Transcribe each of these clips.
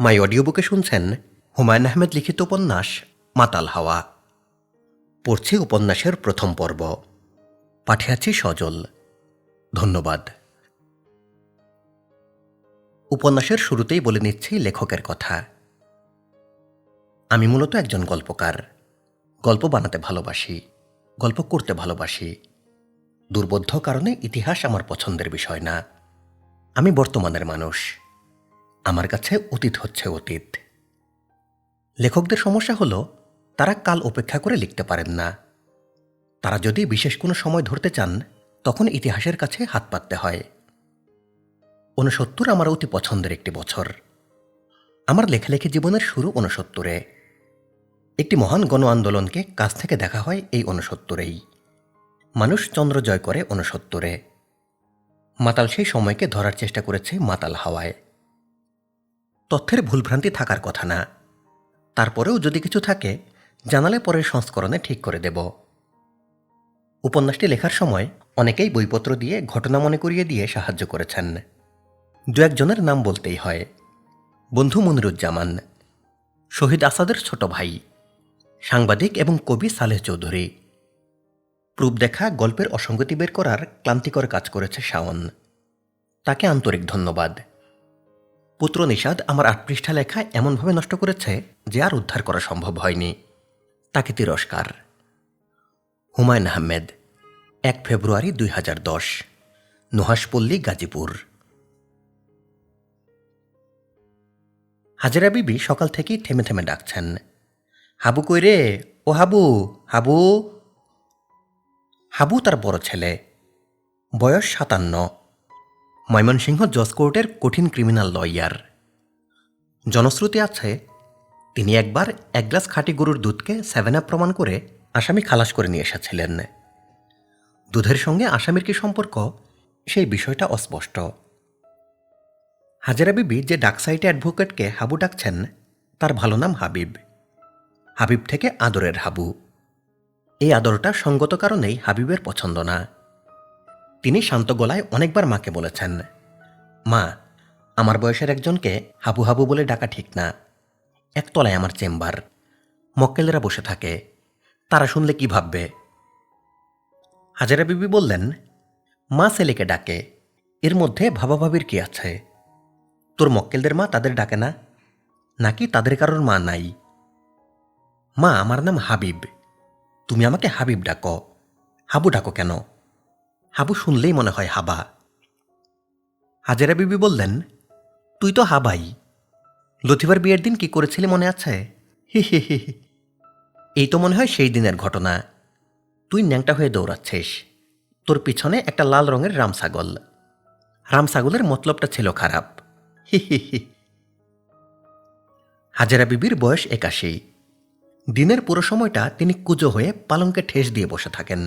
মাই audio বুকে শুনছেন হুমায়ুন আহমেদ লিখিত উপন্যাস মাতাল হাওয়া। পড়ছি উপন্যাসের প্রথম পর্ব। পাঠিয়েছি সজল। ধন্যবাদ। উপন্যাসের শুরুতেই বলে নিচ্ছি লেখকের কথা। আমি মূলত একজন গল্পকার। গল্প বানাতে ভালোবাসি, গল্প করতে ভালোবাসি। দুর্বোধ্য কারণে ইতিহাস আমার পছন্দের বিষয় না। আমি বর্তমানের মানুষ। আমার কাছে অতীত হচ্ছে অতীত। লেখকদের সমস্যা হলো তারা কাল উপেক্ষা করে লিখতে পারেন না। তারা যদি বিশেষ কোনো সময় ধরতে চান তখন ইতিহাসের কাছে হাত পাততে হয়। ৬৯ আমার অতি পছন্দের একটি বছর। আমার লেখালেখি জীবনের শুরু ৬৯-এ। একটি মহান গণ আন্দোলনকে কাছ থেকে দেখা হয় এই ৬৯-এই। মানুষ চন্দ্র জয় করে ৬৯-এ। মাতাল সেই সময়কে ধরার চেষ্টা করেছে মাতাল হাওয়ায়। তথ্যের ভুলভ্রান্তি থাকার কথা না, তারপরেও যদি কিছু থাকে জানালে পরের সংস্করণে ঠিক করে দেব। উপন্যাসটি লেখার সময় অনেকেই বইপত্র দিয়ে ঘটনা মনে করিয়ে দিয়ে সাহায্য করেছেন। দু একজনের নাম বলতেই হয়। বন্ধু মনিরুজ্জামান, শহীদ আসাদের ছোট ভাই, সাংবাদিক এবং কবি সালেহ চৌধুরী। প্রুফ দেখা গল্পের অসঙ্গতি বের করার ক্লান্তিকর কাজ করেছে শাওন। তাকে আন্তরিক ধন্যবাদ। পুত্র নিষাদ আমার ৮ পৃষ্ঠা লেখা এমনভাবে নষ্ট করেছে যে আর উদ্ধার করা সম্ভব হয়নি। তাকে তিরস্কার। হুমায়ুন আহমেদ, ১ ফেব্রুয়ারি ২০১০, নুহাশপল্লী, গাজীপুর। হাজেরা বিবি সকাল থেকেই থেমে থেমে ডাকছেন, হাবু কই রে, ও হাবু, হাবু। হাবু তার বড় ছেলে, বয়স ৫৭, ময়মনসিংহ জজ কোর্টের কঠিন ক্রিমিনাল লয়ার। জনশ্রুতি আছে তিনি একবার ১ গ্লাস খাঁটি গরুর দুধকে 7 আপ প্রমাণ করে আসামি খালাস করে নিয়ে এসেছিলেন। দুধের সঙ্গে আসামির কি সম্পর্ক সেই বিষয়টা অস্পষ্ট। হাজেরা বিবি যে ডাকসাইটে অ্যাডভোকেটকে হাবু ডাকছেন তার ভালো নাম হাবিব। হাবিব থেকে আদরের হাবু। এই আদরটা সঙ্গত কারণেই হাবিবের পছন্দ না। তিনি শান্ত গলায় অনেকবার মাকে বলেছেন, মা, আমার বয়সের একজনকে হাবু হাবু বলে ডাকা ঠিক না। একতলায় আমার চেম্বার, মক্কেলেরা বসে থাকে, তারা শুনলে কি ভাববে। হাজেরা বিবি বললেন, মা ছেলেকে ডাকে, এর মধ্যে ভাবাভাবির কি আছে? তোর মক্কেলদের মা তাদের ডাকে না, নাকি তাদের কারোর মা নাই? মা, আমার নাম হাবিব, তুমি আমাকে হাবিব ডাকো, হাবু ডাকো কেন? হাবু শুনলেই মনে হয় হাবা। হাজেরা বিবি বললেন, তুই তো হাবাই। লতিফার বিয়ের দিন কি করেছিলি মনে আছে? হি হি হি। এই তো মনে হয় সেই দিনের ঘটনা। তুই ন্যাংটা হয়ে দৌড়াচ্ছিস, তোর পিছনে একটা লাল রঙের রামছাগল। রামছাগলের মতলবটা ছিল খারাপ। হি হি হি। হাজেরা বিবির বয়স ৮১। দিনের পুরো সময়টা তিনি কুজো হয়ে পালঙ্কে ঠেস দিয়ে বসে থাকেন।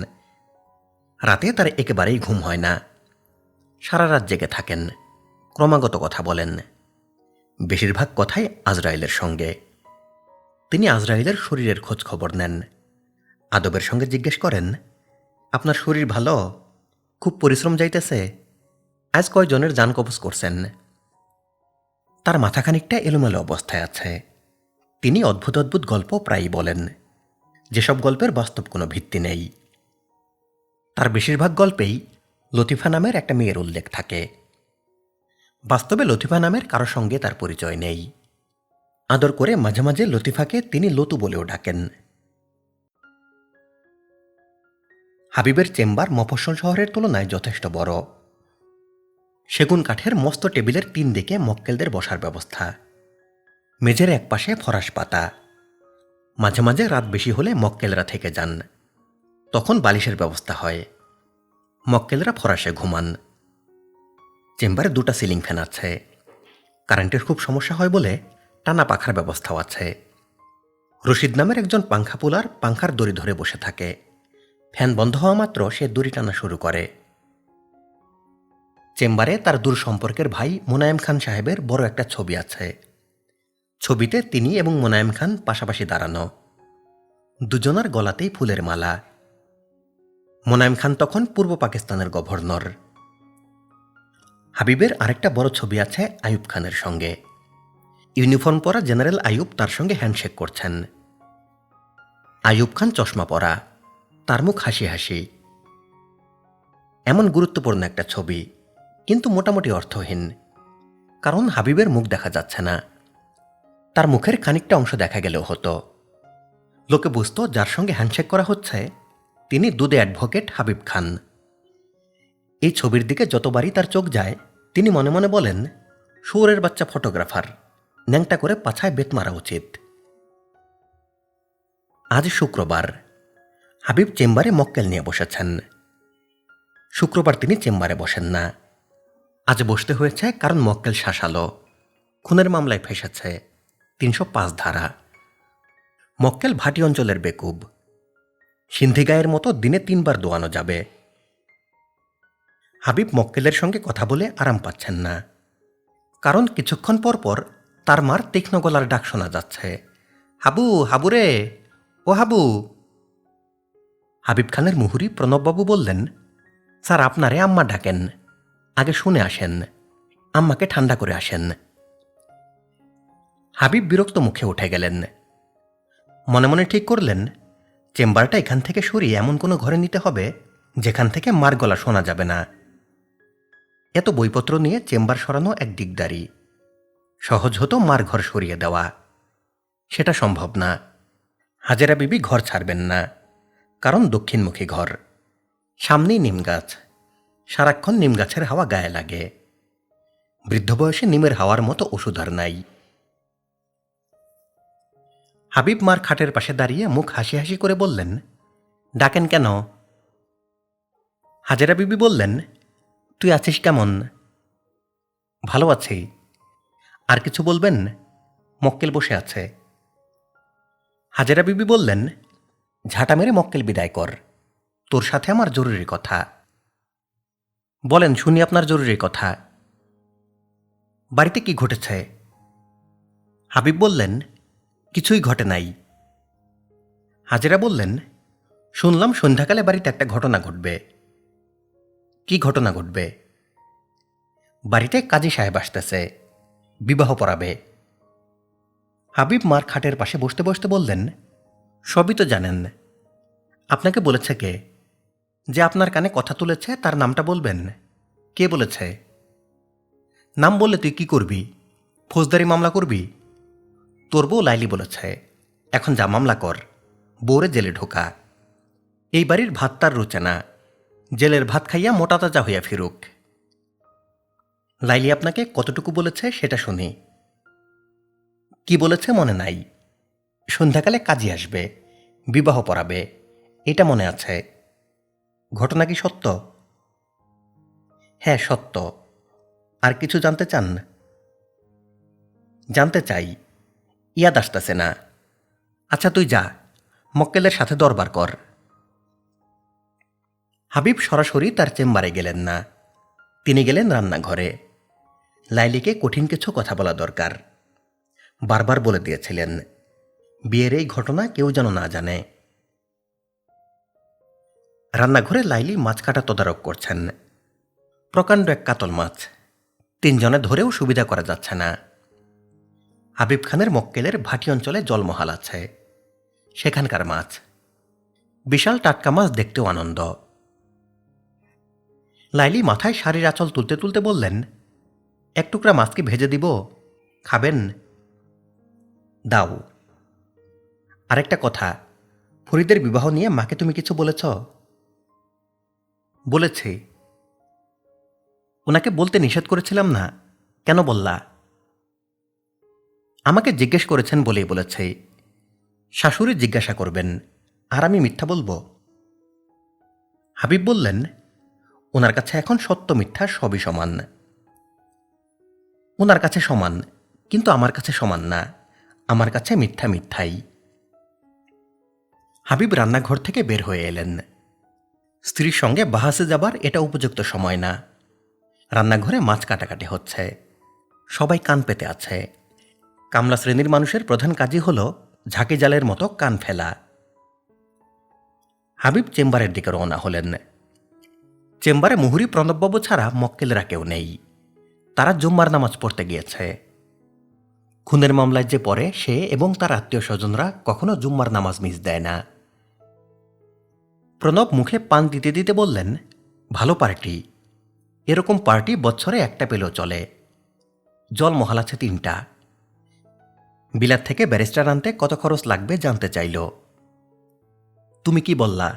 রাতে তার একেবারেই ঘুম হয় না। সারা রাত জেগে থাকেন, ক্রমাগত কথা বলেন। বেশিরভাগ কথাই আজরাইলের সঙ্গে। তিনি আজরাইলের শরীরের খোঁজ খবর নেন। আদবের সঙ্গে জিজ্ঞেস করেন, আপনার শরীর ভালো? খুব পরিশ্রম যাইতেছে? আজ কয়জনের জান কবজ করছেন? তার মাথা খানিকটা এলোমেলো অবস্থায় আছে। তিনি অদ্ভুত অদ্ভুত গল্প প্রায়ই বলেন, যেসব গল্পের বাস্তব কোনো ভিত্তি নেই। তার বেশিরভাগ গল্পেই লতিফা নামের একটা মেয়ের উল্লেখ থাকে। বাস্তবে লতিফা নামের কারো সঙ্গে তার পরিচয় নেই। আদর করে মাঝে মাঝে লতিফাকে তিনি লতু বলেও ডাকেন। হাবিবের চেম্বার মফস্বল শহরের তুলনায় যথেষ্ট বড়। সেগুন কাঠের মস্ত টেবিলের ৩ দিকে মক্কেলদের বসার ব্যবস্থা। মেঝের একপাশে ফরাস পাতা। মাঝে মাঝে রাত বেশি হলে মক্কেলরা থেকে যান, তখন বালিশের ব্যবস্থা হয়। মক্কেলরা ফরাসে ঘুমান। চেম্বারে 2টা সিলিং ফ্যান আছে। কারেন্টের খুব সমস্যা হয় বলে টানা পাখার ব্যবস্থাও আছে। রশিদ নামের একজন পাংখা পুলার পাংখার দড়ি ধরে বসে থাকে। ফ্যান বন্ধ হওয়া মাত্র সে দড়ি টানা শুরু করে। চেম্বারে তার দূর সম্পর্কের ভাই মোনায়েম খান সাহেবের বড় একটা ছবি আছে। ছবিতে তিনি এবং মোনায়েম খান পাশাপাশি দাঁড়ানো, দুজনার গলাতেই ফুলের মালা। মোনায়েম খান তখন পূর্ব পাকিস্তানের গভর্নর। হাবিবের আরেকটা বড় ছবি আছে আইয়ুব খানের সঙ্গে। ইউনিফর্ম পরা জেনারেল আইয়ুব তার সঙ্গে হ্যান্ডশেক করছেন। আইয়ুব খান চশমা পরা, তার মুখ হাসি হাসি। এমন গুরুত্বপূর্ণ একটা ছবি, কিন্তু মোটামুটি অর্থহীন, কারণ হাবিবের মুখ দেখা যাচ্ছে না। তার মুখের খানিকটা অংশ দেখা গেলেও হতো। লোকে বুঝতো যার সঙ্গে হ্যান্ডশেক করা হচ্ছে তিনি দুদে অ্যাডভোকেট হাবিব খান। এই ছবির দিকে যতবারই তার চোখ যায় তিনি মনে মনে বলেন, শুয়োরের বাচ্চা ফটোগ্রাফার, ন্যাংটা করে পাছায় বেত মারা উচিত। আজ শুক্রবার। হাবিব চেম্বারে মক্কেল নিয়ে বসেছেন। শুক্রবার তিনি চেম্বারে বসেন না। আজ বসতে হয়েছে কারণ মক্কেল শাসালো, খুনের মামলায় ফেসেছে, ৩০৫ ধারা। মক্কেল ভাটি অঞ্চলের বেকুব। সিন্ধি গায়ের মতো দিনে ৩ বার দোয়ানো যাবে। হাবিব মক্কেলের সঙ্গে কথা বলে আরাম পাচ্ছেন না, কারণ কিছুক্ষণ পর পর তার মার তীক্ষ্ণ গলার ডাক শোনা যাচ্ছে, হাবু, হাবু রে, ও হাবু। হাবিব খানের মুহুরি প্রণববাবু বললেন, স্যার আপনারে আম্মা ডাকেন, আগে শুনে আসেন, আম্মাকে ঠান্ডা করে আসেন। হাবিব বিরক্ত মুখে উঠে গেলেন। মনে মনে ঠিক করলেন চেম্বারটা এখান থেকে সরিয়ে এমন কোনো ঘরে নিতে হবে যেখান থেকে মার গলা শোনা যাবে না। এত বইপত্র নিয়ে চেম্বার সরানো এক দিকদারি। সহজ হতো মার ঘর সরিয়ে দেওয়া, সেটা সম্ভব না। হাজেরা বিবি ঘর ছাড়বেন না, কারণ দক্ষিণমুখী ঘর, সামনেই নিম গাছ, সারাক্ষণ নিম গাছের হাওয়া গায়ে লাগে। বৃদ্ধ বয়সে নিমের হাওয়ার মতো ওষুধ আর নাই। হাবিব মার খাটের পাশে দাঁড়িয়ে মুখ হাসি হাসি করে বললেন, ডাকেন কেন? হাজেরা বিবি বললেন, তুই আছিস কেমন? ভালো আছি। আর কিছু বলবেন? মক্কেল বসে আছে। হাজেরা বিবি বললেন, ঝাঁটা মেরে মক্কেল বিদায় কর, তোর সাথে আমার জরুরি কথা। বলেন, শুনি আপনার জরুরি কথা। বাড়িতে কি ঘটেছে? হাবিব বললেন, কিছুই ঘটে নাই। হাজেরা বললেন, শুনলাম সন্ধ্যাকালে বাড়িতে একটা ঘটনা ঘটবে। কি ঘটনা ঘটবে? বাড়িতে কাজী সাহেব আসতেছে, বিবাহ পড়াবে। হাবিব মার খাটের পাশে বসতে বসতে বললেন, সবই তো জানেন। আপনাকে বলেছে কে? যে আপনার কানে কথা তুলেছে তার নামটা বলবেন। কে বলেছে? নাম বললে তুই কি করবি? ফৌজদারি মামলা করবি? তোর বউ লাইলি বলেছে, এখন যা মামলা কর, বউরে জেলে ঢোকা। এই বাড়ির ভাত তার রুচে না, জেলের ভাত খাইয়া মোটা তাজা হইয়া ফিরুক। লাইলি আপনাকে কতটুকু বলেছে সেটা শুনি। কি বলেছে মনে নাই। সন্ধ্যাকালে কাজী আসবে, বিবাহ পড়াবে, এটা মনে আছে। ঘটনা কি সত্য? হ্যাঁ সত্য। আর কিছু জানতে চান? জানতে চাই, ইয়াদ আসতেছে না। আচ্ছা তুই যা, মক্কেলের সাথে দরবার কর। হাবিব সরাসরি তার চেম্বারে গেলেন না, তিনি গেলেন রান্নাঘরে। লাইলিকে কঠিন কিছু কথা বলা দরকার। বারবার বলে দিয়েছিলেন, বিয়ের এই ঘটনা কেউ যেন না জানে। রান্নাঘরে লাইলি মাছ কাটা তদারক করছেন। প্রকাণ্ড এক কাতল মাছ, 3 জনে ধরেও সুবিধা করা যাচ্ছে না। হাবিব খানের মক্কেলের ভাটি অঞ্চলে জলমহাল আছে, সেখানকার মাছ। বিশাল টাটকা মাছ দেখতেও আনন্দ। লাইলি মাথায় শাড়ির আঁচল তুলতে তুলতে বললেন, এক টুকরা মাছ কি ভেজে দিব? খাবেন? দাও। আরেকটা কথা, ফরিদের বিবাহ নিয়ে মাকে তুমি কিছু বলেছ? বলেছি। ওনাকে বলতে নিষেধ করেছিলাম না, কেন বললা? আমাকে জিজ্ঞেস করেছেন বলেই বলেছে। শাশুড়ি জিজ্ঞাসা করবেন, আর আমি মিথ্যা বলবো? হাবিব বললেন, ওনার কাছে এখন সত্য মিথ্যা সবই সমান। ওনার কাছে সমান, কিন্তু আমার কাছে সমান না। আমার কাছে মিথ্যা মিথ্যাই। হাবিব রান্নাঘর থেকে বের হয়ে এলেন। স্ত্রীর সঙ্গে বাহাসে যাবার এটা উপযুক্ত সময় না। রান্নাঘরে মাছ কাটাকাটি হচ্ছে, সবাই কান পেতে আছে। কামলা শ্রেণীর মানুষের প্রধান কাজই হল ঝাঁকি জালের মতো কান ফেলা। হাবিব চেম্বারের দিকে রওনা হলেন। চেম্বারে মুহুরি প্রণববাবু ছাড়া মক্কেলরা কেউ নেই, তারা জুম্মার নামাজ পড়তে গিয়েছে। খুনের মামলায় যে পড়ে সে এবং তার আত্মীয় স্বজনরা কখনো জুম্মার নামাজ মিস দেয় না। প্রণব মুখে পান দিতে দিতে বললেন, ভালো পার্টি। এরকম পার্টি বছরে একটা পেলেও চলে। জলমহল আছে 3টা। বিলাত থেকে ব্যারিস্টার আনতে কত খরচ লাগবে জানতে চাইল। তুমি কি বললা?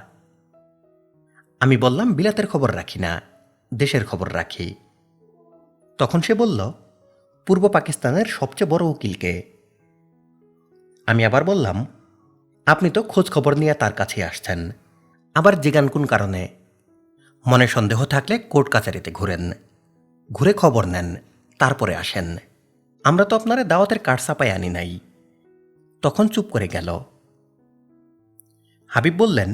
আমি বললাম বিলাতের খবর রাখি না, দেশের খবর রাখি। তখন সে বলল, পূর্ব পাকিস্তানের সবচেয়ে বড় উকিলকে। আমি আবার বললাম, আপনি তো খোঁজ খবর নিয়ে তার কাছে আসছেন, আবার জিগান কোন কারণে? মনে সন্দেহ থাকলে কোর্ট কাছারিতে ঘুরেন, ঘুরে খবর নেন, তারপরে আসেন। আমরা তো আপনারে দাওয়াতের কার্ড ছাপাই আনি নাই। তখন চুপ করে গেল। হাবিব বললেন,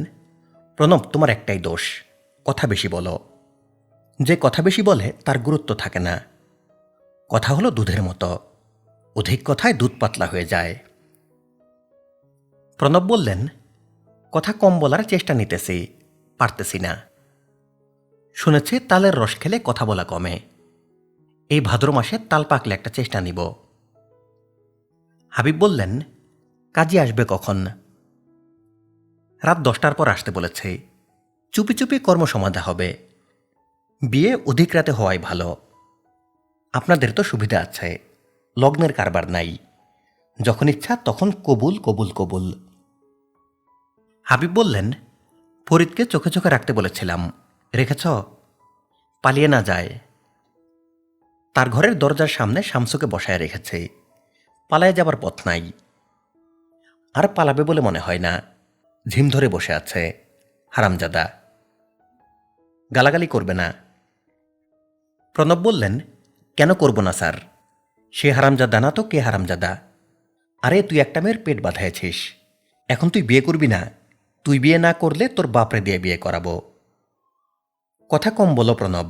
প্রণব, তোমার একটাই দোষ, কথা বেশি বলো। যে কথা বেশি বলে তার গুরুত্ব থাকে না। কথা হলো দুধের মতো, অধিক কথায় দুধ পাতলা হয়ে যায়। প্রণব বললেন, কথা কম বলার চেষ্টা নিতেছি, পারতেছি না। শুনেছি তালের রস খেলে কথা বলা কমে। এই ভাদ্র মাসে তাল পাকলে একটা চেষ্টা নিব। হাবিব বললেন, কাজী আসবে কখন? রাত 10টার পর আসতে বলেছে। চুপি চুপি কর্মসমাধা হবে। বিয়ে অধিক রাতে হওয়াই ভালো। আপনাদের তো সুবিধা আছে, লগ্নের কারবার নাই। যখন ইচ্ছা তখন কবুল কবুল কবুল। হাবিব বললেন, ফরিদকে চোখে চোখে রাখতে বলেছিলাম, রেখেছ? পালিয়ে না যায়। তার ঘরের দরজার সামনে শামসুকে বসায় রেখেছে, পালায়ে যাবার পথ নাই। আর পালাবে বলে মনে হয় না, ঝিম ধরে বসে আছে, হারামজাদা। গালাগালি করবে না। প্রণব বললেন, কেন করব না স্যার? সে হারামজাদা না তো কে হারামজাদা? আরে তুই একটা মেয়ের পেট বাঁধাইছিস, এখন তুই বিয়ে করবি না? তুই বিয়ে না করলে তোর বাপরে দিয়ে বিয়ে করাবো। কথা কম বলো প্রণব।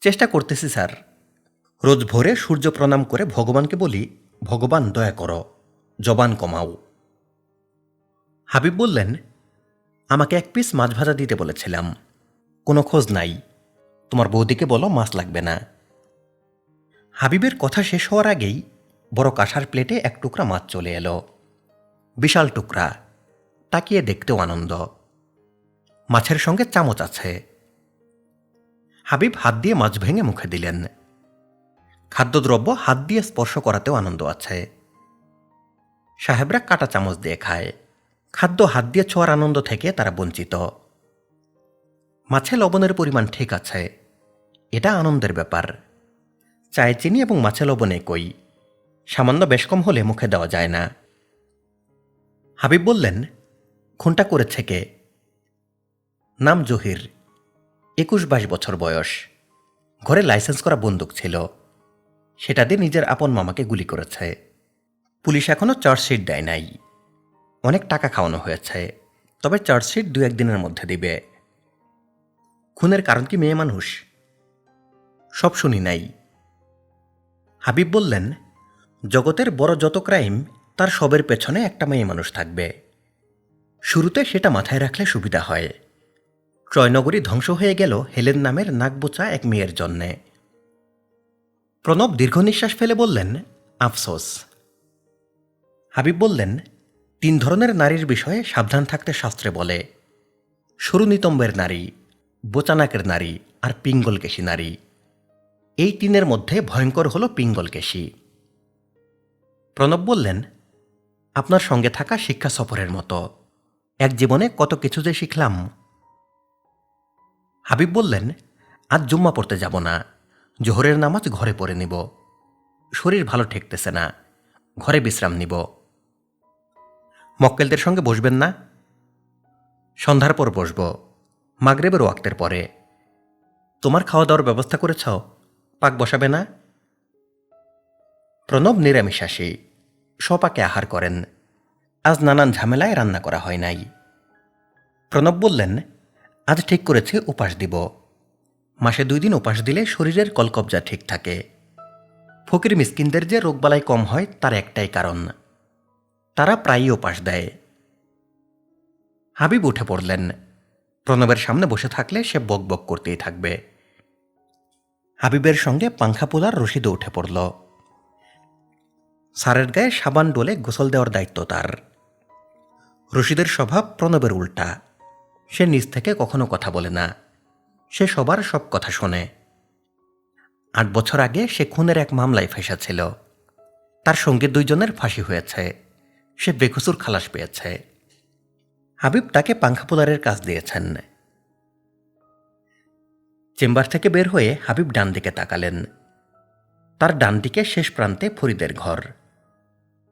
চেষ্টা করতেছি স্যার। রোজ ভোরে সূর্য প্রণাম করে ভগবানকে বলি, ভগবান দয়া করো, জবান কমাও। হাবিব বললেন, আমাকে 1 পিস মাছ ভাজা দিতে বলেছিলাম, কোনো খোঁজ নাই। তোমার বৌদিকে বলো মাছ লাগবে না। হাবিবের কথা শেষ হওয়ার আগেই বড় কাঁসার প্লেটে 1 টুকরা মাছ চলে এলো। বিশাল টুকরা, তাকিয়ে দেখতেও আনন্দ। মাছের সঙ্গে চামচ আছে। হাবিব হাত দিয়ে মাছ ভেঙে মুখে দিলেন। খাদ্যদ্রব্য হাত দিয়ে স্পর্শ করাতেও আনন্দ আছে। সাহেবরা কাঁটা চামচ দিয়ে খায়, খাদ্য হাত দিয়ে ছোঁয়ার আনন্দ থেকে তারা বঞ্চিত। মাছে লবণের পরিমাণ ঠিক আছে, এটা আনন্দের ব্যাপার। চায়ে চিনি এবং মাছে লবণ একই, সামান্য বেশ কম হলে মুখে দেওয়া যায় না। হাবিব বললেন, খুনটা করেছে কে? নাম জহির, 21-22 বছর বয়স। ঘরে লাইসেন্স করা বন্দুক ছিল, সেটা দিয়ে নিজের আপন মামাকে গুলি করেছে। পুলিশ এখনও চার্জশিট দেয় নাই। অনেক টাকা খাওয়ানো হয়েছে, তবে চার্জশিট 2-1 দিনের মধ্যে দিবে। খুনের কারণ কি মেয়ে মানুষ? সব শুনি নাই। হাবিব বললেন, জগতের বড় যত ক্রাইম তার সবের পেছনে একটা মেয়ে মানুষ থাকবে। শুরুতে সেটা মাথায় রাখলে সুবিধা হয়। ট্রয়নগরী ধ্বংস হয়ে গেল হেলেন নামের নাকবোচা এক মেয়ের জন্যে। প্রণব দীর্ঘ নিঃশ্বাস ফেলে বললেন, আফসোস। হাবিব বললেন, 3 ধরনের নারীর বিষয়ে সাবধান থাকতে শাস্ত্রে বলে, সরু নিতম্বের নারী, বোচানাকের নারী আর পিঙ্গলকেশী নারী। এই 3-এর মধ্যে ভয়ঙ্কর হল পিঙ্গলকেশী। প্রণব বললেন, আপনার সঙ্গে থাকা শিক্ষা সফরের মতো, এক জীবনে কত কিছু যে শিখলাম। হাবিব বললেন, আজ জুম্মা পড়তে যাব না, জোহরের নামাজ ঘরে পড়ে নিব। শরীর ভালো ঠেকতেছে না, ঘরে বিশ্রাম নিব। মক্কেলদের সঙ্গে বসবেন না? সন্ধ্যার পর বসব, মাগরেবের ওয়াক্তের পরে। তোমার খাওয়া দাওয়ার ব্যবস্থা করেছ? পাক বসাবে না? প্রণব নিরামিষাশী, স্বপাকে আহার করেন। আজ নানান ঝামেলায় রান্না করা হয় নাই। প্রণব বললেন, আজ ঠিক করেছে উপাস দিব। মাসে 2 দিন উপাস দিলে শরীরের কলকবজা ঠিক থাকে। ফকির মিসকিনদের যে রোগবালাই কম হয় তার একটাই কারণ, তারা প্রায়ই উপাস দেয়। হাবিব উঠে পড়লেন। প্রণবের সামনে বসে থাকলে সে বক বক করতেই থাকবে। হাবিবের সঙ্গে পাংখা পোলার রশিদও উঠে পড়ল। স্যারের গায়ে সাবান ডলে গোসল দেওয়ার দায়িত্ব তার। রশিদের স্বভাব প্রণবের উল্টা। সে নিজ থেকে কখনো কথা বলে না, সে সবার সব কথা শোনে। 8 বছর আগে সে খুনের এক মামলায় ফেঁসেছিল। তার সঙ্গে 2 জনের ফাঁসি হয়েছে, সে বেকসুর খালাস পেয়েছে। হাবিব তাকে পাংখা পোলারের কাজ দিয়েছেন। চেম্বার থেকে বের হয়ে হাবিব ডান দিকে তাকালেন। তার ডান দিকে শেষ প্রান্তে ফরিদের ঘর,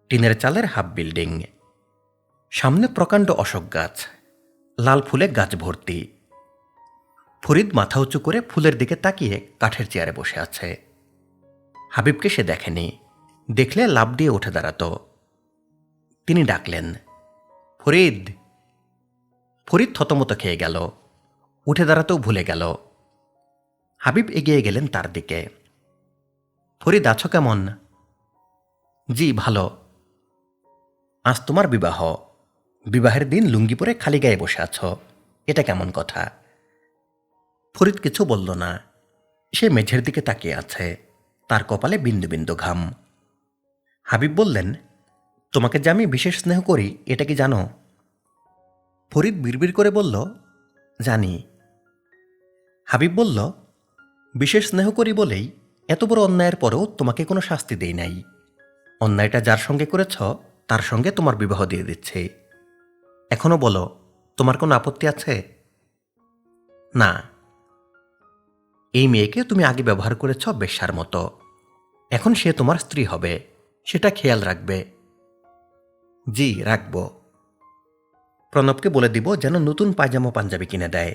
টিনের চালের হাফ বিল্ডিং। সামনে প্রকাণ্ড অশোক গাছ, লাল ফুলে গাছ ভর্তি। ফরিদ মাথা উঁচু করে ফুলের দিকে তাকিয়ে কাঠের চেয়ারে বসে আছে। হাবিবকে সে দেখেনি, দেখলে লাফ দিয়ে উঠে দাঁড়াত। তিনি ডাকলেন, ফরিদ। ফরিদ থতমত খেয়ে গেল, উঠে দাঁড়াতেও ভুলে গেল। হাবিব এগিয়ে গেলেন তার দিকে। ফরিদ, আছো কেমন? জি ভালো। আজ তোমার বিবাহ, বিবাহের দিন লুঙ্গি পরে খালি গায়ে বসে আছো, এটা কেমন কথা? ফরিদ কিছু বলল না, সে মেঝের দিকে তাকিয়ে আছে, তার কপালে বিন্দু বিন্দু ঘাম। হাবিব বললেন, তোমাকে যে আমি বিশেষ স্নেহ করি এটা কি জানো? ফরিদ বিড়বিড় করে বলল, জানি। হাবিব বলল, বিশেষ স্নেহ করি বলেই এত বড় অন্যায়ের পরেও তোমাকে কোনো শাস্তি দেই নাই। অন্যায়টা যার সঙ্গে করেছ তার সঙ্গে তোমার বিবাহ দিয়ে দিচ্ছি। এখনো বলো, তোমার কোনো আপত্তি আছে? না। এই মেয়েকে তুমি আগে ব্যবহার করেছ বেশ্যার মতো, এখন সে তোমার স্ত্রী হবে, সেটা খেয়াল রাখবে। জি রাখব। প্রণবকে বলে দিব যেন নতুন পায়জামা পাঞ্জাবি কিনে দেয়।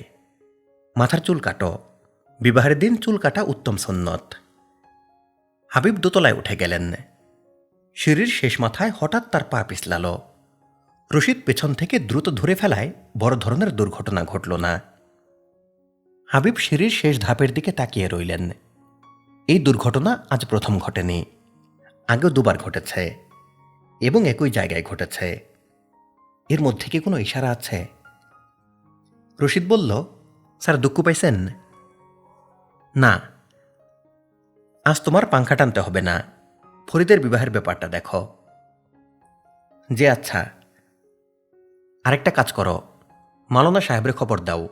মাথার চুল কাটো, বিবাহের দিন চুল কাটা উত্তম সুন্নত। হাবিব দোতলায় উঠে গেলেন। সিঁড়ির শেষ মাথায় হঠাৎ তার পা পিছলাল। রশিদ পেছন থেকে দ্রুত ধরে ফেলায় বড় ধরনের দুর্ঘটনা ঘটল না। হাবিব সিঁড়ির শেষ ধাপের দিকে তাকিয়ে রইলেন। এই দুর্ঘটনা আজ প্রথম ঘটেনি, আগেও 2 বার ঘটেছে এবং একই জায়গায় ঘটেছে। এর মধ্যে কি কোনো ইশারা আছে? রশিদ বলল, স্যার দুঃখ পাইছেন? না। আজ তোমার পাংখা টানতে হবে না, ফরিদের বিবাহের ব্যাপারটা দেখো। যে আচ্ছা। আরেকটা কাজ করো, মাওলানা সাহেবের খবর দাও,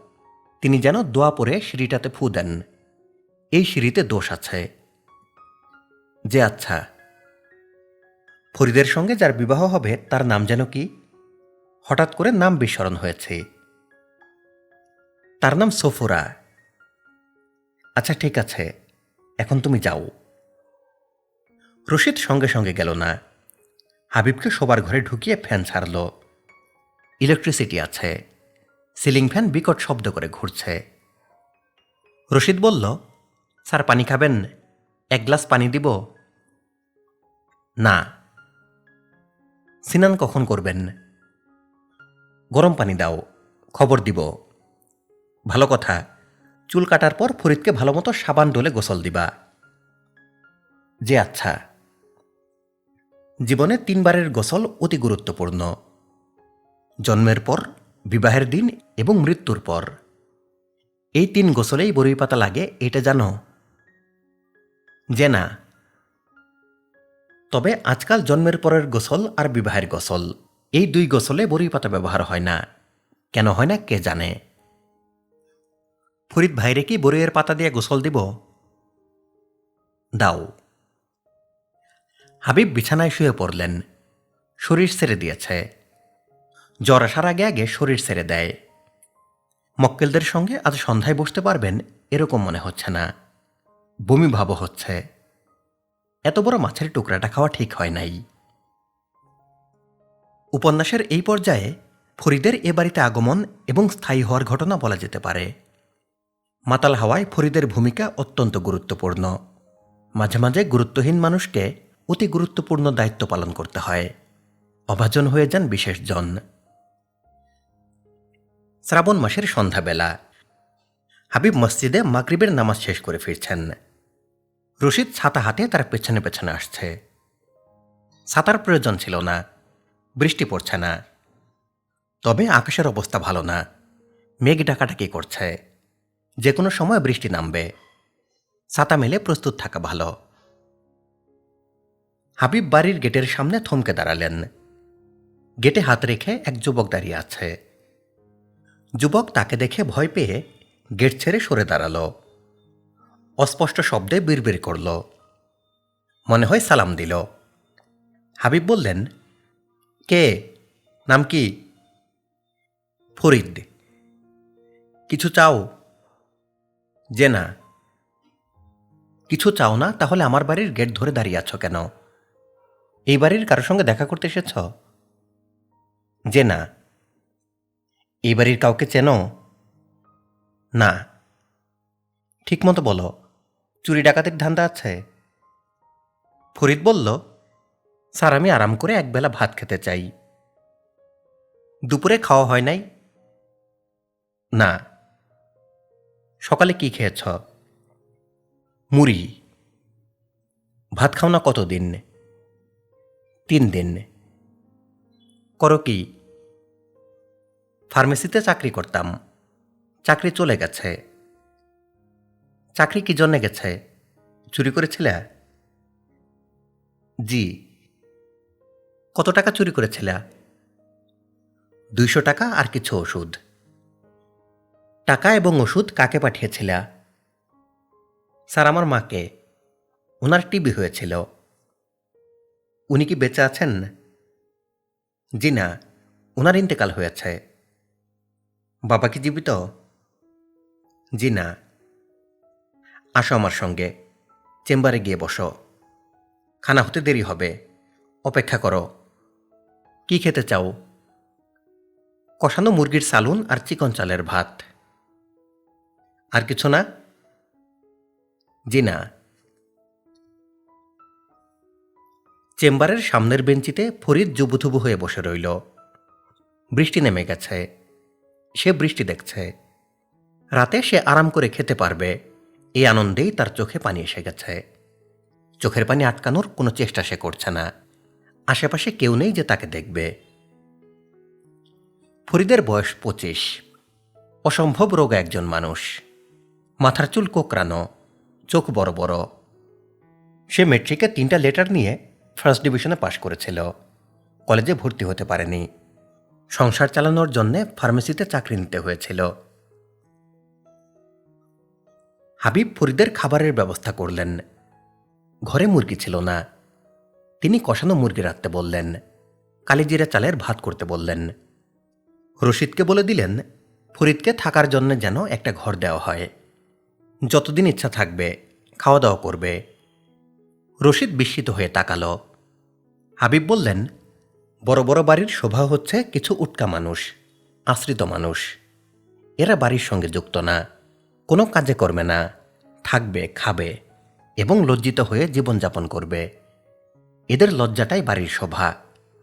তিনি যেন দোয়া পরে সিঁড়িটাতে ফু দেন। এই সিঁড়িতে দোষ আছে। যে আচ্ছা। ফরিদের সঙ্গে যার বিবাহ হবে তার নাম যেন কি? হঠাৎ করে নাম বিস্মরণ হয়েছে। তার নাম সফুরা। আচ্ছা ঠিক আছে, এখন তুমি যাও। রশিদ সঙ্গে সঙ্গে গেল না, হাবিবকে শোবার ঘরে ঢুকিয়ে ফ্যান ছাড়ল। ইলেকট্রিসিটি আছে, সিলিং ফ্যান বিকট শব্দ করে ঘুরছে। রশিদ বলল, স্যার পানি খাবেন? 1 গ্লাস পানি দিব? না। স্নান কখন করবেন? গরম পানি দাও, খবর দিব। ভালো কথা, চুল কাটার পর ফরিদকে ভালোমতো সাবান ডলে গোসল দিবা। যে আচ্ছা। জীবনে 3 বারের গোসল অতি গুরুত্বপূর্ণ, জন্মের পর, বিবাহের দিন এবং মৃত্যুর পর। এই 3 গোসলেই বড়ই পাতা লাগে, এটা জানো? যে না। তবে আজকাল জন্মের পরের গোসল আর বিবাহের গোসল, এই 2 গোসলে বড়ই পাতা ব্যবহার হয় না। কেন হয় না কে জানে। ফরিদ ভাইরে কি বড়ইয়ের পাতা দিয়ে গোসল দিব? দাও। হাবিব বিছানায় শুয়ে পড়লেন। শরীর ছেড়ে দিয়েছে। জ্বর আসার আগে আগে শরীর ছেড়ে দেয়। মক্কেলদের সঙ্গে আজ সন্ধ্যায় বসতে পারবেন এরকম মনে হচ্ছে না, বমি ভাবও হচ্ছে। এত বড় মাছের টুকরাটা খাওয়া ঠিক হয় নাই। উপন্যাসের এই পর্যায়ে ফরিদের এ বাড়িতে আগমন এবং স্থায়ী হওয়ার ঘটনা বলা যেতে পারে। মাতাল হাওয়ায় ফরিদের ভূমিকা অত্যন্ত গুরুত্বপূর্ণ। মাঝে মাঝে গুরুত্বহীন মানুষকে অতি গুরুত্বপূর্ণ দায়িত্ব পালন করতে হয়, অভাজন হয়ে যান বিশেষজন। শ্রাবণ মাসের সন্ধ্যাবেলা হাবিব মসজিদে মাগরিবের নামাজ শেষ করে ফিরছেন। রশিদ ছাতা হাতে তার পেছনে পেছনে আসছে। ছাতার প্রয়োজন ছিল না, বৃষ্টি পড়ছে না। তবে আকাশের অবস্থা ভালো না, মেঘ ডাকাডাকি করছে, যে কোনো সময় বৃষ্টি নামবে। ছাতা মেলে প্রস্তুত থাকা ভালো। হাবিব বাড়ির গেটের সামনে থমকে দাঁড়ালেন। গেটে হাত রেখে এক যুবক দাঁড়িয়ে আছে। যুবক তাকে দেখে ভয় পেয়ে গেট ছেড়ে সরে দাঁড়াল। অস্পষ্ট শব্দে বিড়বিড় করল, মনে হয় সালাম দিল। হাবিব বললেন, কে? নাম কি? ফরিদ। কিছু চাও? যে না। কিছু চাও না? তাহলে আমার বাড়ির গেট ধরে দাঁড়িয়ে আছো কেন? এই বাড়ির কারোর সঙ্গে দেখা করতে এসেছ? যে না। এই বাড়ির কাউকে চেনো? না। ঠিক মতো বলো, চুরি ডাকাতির ধান্দা আছে? ফরিদ বলল, স্যার আমি আরাম করে একবেলা ভাত খেতে চাই। দুপুরে খাওয়া হয় নাই? না। সকালে কি খেয়েছ? মুড়ি। ভাত খাও না কতদিন? 3 দিন। করো কি? ফার্মেসিতে চাকরি করতাম, চাকরি চলে গেছে। চাকরি কি জন্যে গেছে? চুরি করেছিলে? জি। কত টাকা চুরি করেছিলে? 200 টাকা আর কিছু ওষুধ। টাকা এবং ওষুধ কাকে পাঠিয়েছিলে? স্যার আমার মাকে। ওনার টিবি হয়েছিল। উনি কি বেঁচে আছেন? জি না, ওনার ইন্তেকাল হয়েছে। বাবা কি জীবিত? জি না। আসো আমার সঙ্গে, চেম্বারে গিয়ে বসো। খানা হতে দেরি হবে, অপেক্ষা করো। কি খেতে চাও? কষানো মুরগির সালুন আর চিকন চালের ভাত। আর কিছু না? জি না। চেম্বারের সামনের বেঞ্চিতে ফরিদ জুবুথুবু হয়ে বসে রইল। বৃষ্টি নেমে গেছে, সে বৃষ্টি দেখছে। রাতে সে আরাম করে খেতে পারবে, এই আনন্দেই তার চোখে পানি এসে গেছে। চোখের পানি আটকানোর কোনো চেষ্টা সে করছে না। আশেপাশে কেউ নেই যে তাকে দেখবে। ফরিদের বয়স 25। অসম্ভব রোগা একজন মানুষ। মাথার চুল কোকড়ানো, চোখ বড় বড়। সে মেট্রিকে 3টা লেটার নিয়ে ফার্স্ট ডিভিশনে পাশ করেছিল। কলেজে ভর্তি হতে পারেনি। সংসার চালানোর জন্যে ফার্মেসিতে চাকরি নিতে হয়েছিল। হাবিব ফরিদের খাবারের ব্যবস্থা করলেন। ঘরে মুরগি ছিল না। তিনি কষানো মুরগি রাখতে বললেন, কালিজিরা চালের ভাত করতে বললেন। রশিদকে বলে দিলেন, ফরিদকে থাকার জন্য যেন একটা ঘর দেওয়া হয়। যতদিন ইচ্ছা থাকবে, খাওয়া দাওয়া করবে। রশিদ বিস্মিত হয়ে তাকাল। হাবিব বললেন, বড় বড় বাড়ির শোভা হচ্ছে কিছু উটকা মানুষ, আশ্রিত মানুষ। এরা বাড়ির সঙ্গে যুক্ত না, কোনো কাজে করবে না, থাকবে, খাবে এবং লজ্জিত হয়ে জীবনযাপন করবে। এদের লজ্জাটাই বাড়ির শোভা,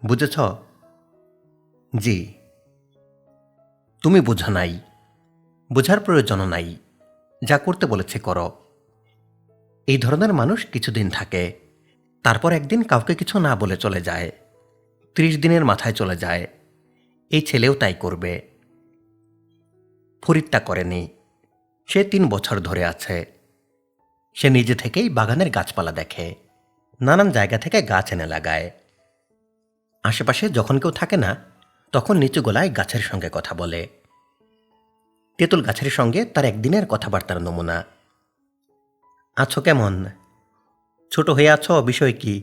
বুঝেছ? জি। তুমি বুঝো নাই, বোঝার প্রয়োজনও নাই। যা করতে বলেছে করো। এই ধরনের মানুষ কিছুদিন থাকে, তারপর একদিন কাউকে কিছু না বলে চলে যায়। 30 দিনের মাথায় চলে যায়। এই ছেলেও তাই করবে। ফরিদটা করেনি। সে 3 বছর ধরে আছে। সে নিজে থেকেই বাগানের গাছপালা দেখে, নানান জায়গা থেকে গাছ এনে লাগায়। আশেপাশে যখন কেউ থাকে না, তখন নিচু গলায় গাছের সঙ্গে কথা বলে। তেঁতুল গাছের সঙ্গে তার একদিনের কথাবার্তার নমুনা। আছো কেমন? ছোট হয়ে আছো, বিষয় কি?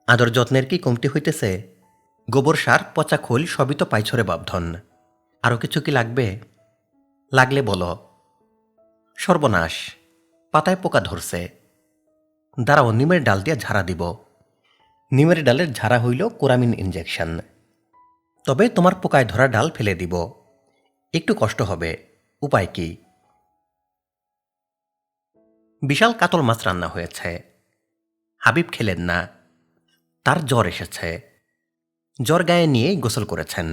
আদর যত্নের কি কমতি হইতেছে? গোবর সার, পচা খোল সবই তো পাইছরে বাপধন। আরও কিছু কি লাগবে? লাগলে বলো। সর্বনাশ, পাতায় পোকা ধরছে। দাঁড়াও, নিমের ডাল দিয়ে ঝাড়া দিব। নিমের ডালের ঝাড়া হইল কোরামিন ইনজেকশন। তবে তোমার পোকায় ধরা ডাল ফেলে দিব। একটু কষ্ট হবে, উপায় কি? বিশাল কাতল মাছ রান্না হয়েছে। হাবিব খেলেন না, তার জ্বর এসেছে। জ্বর গায়ে নিয়েই গোসল করেছেন।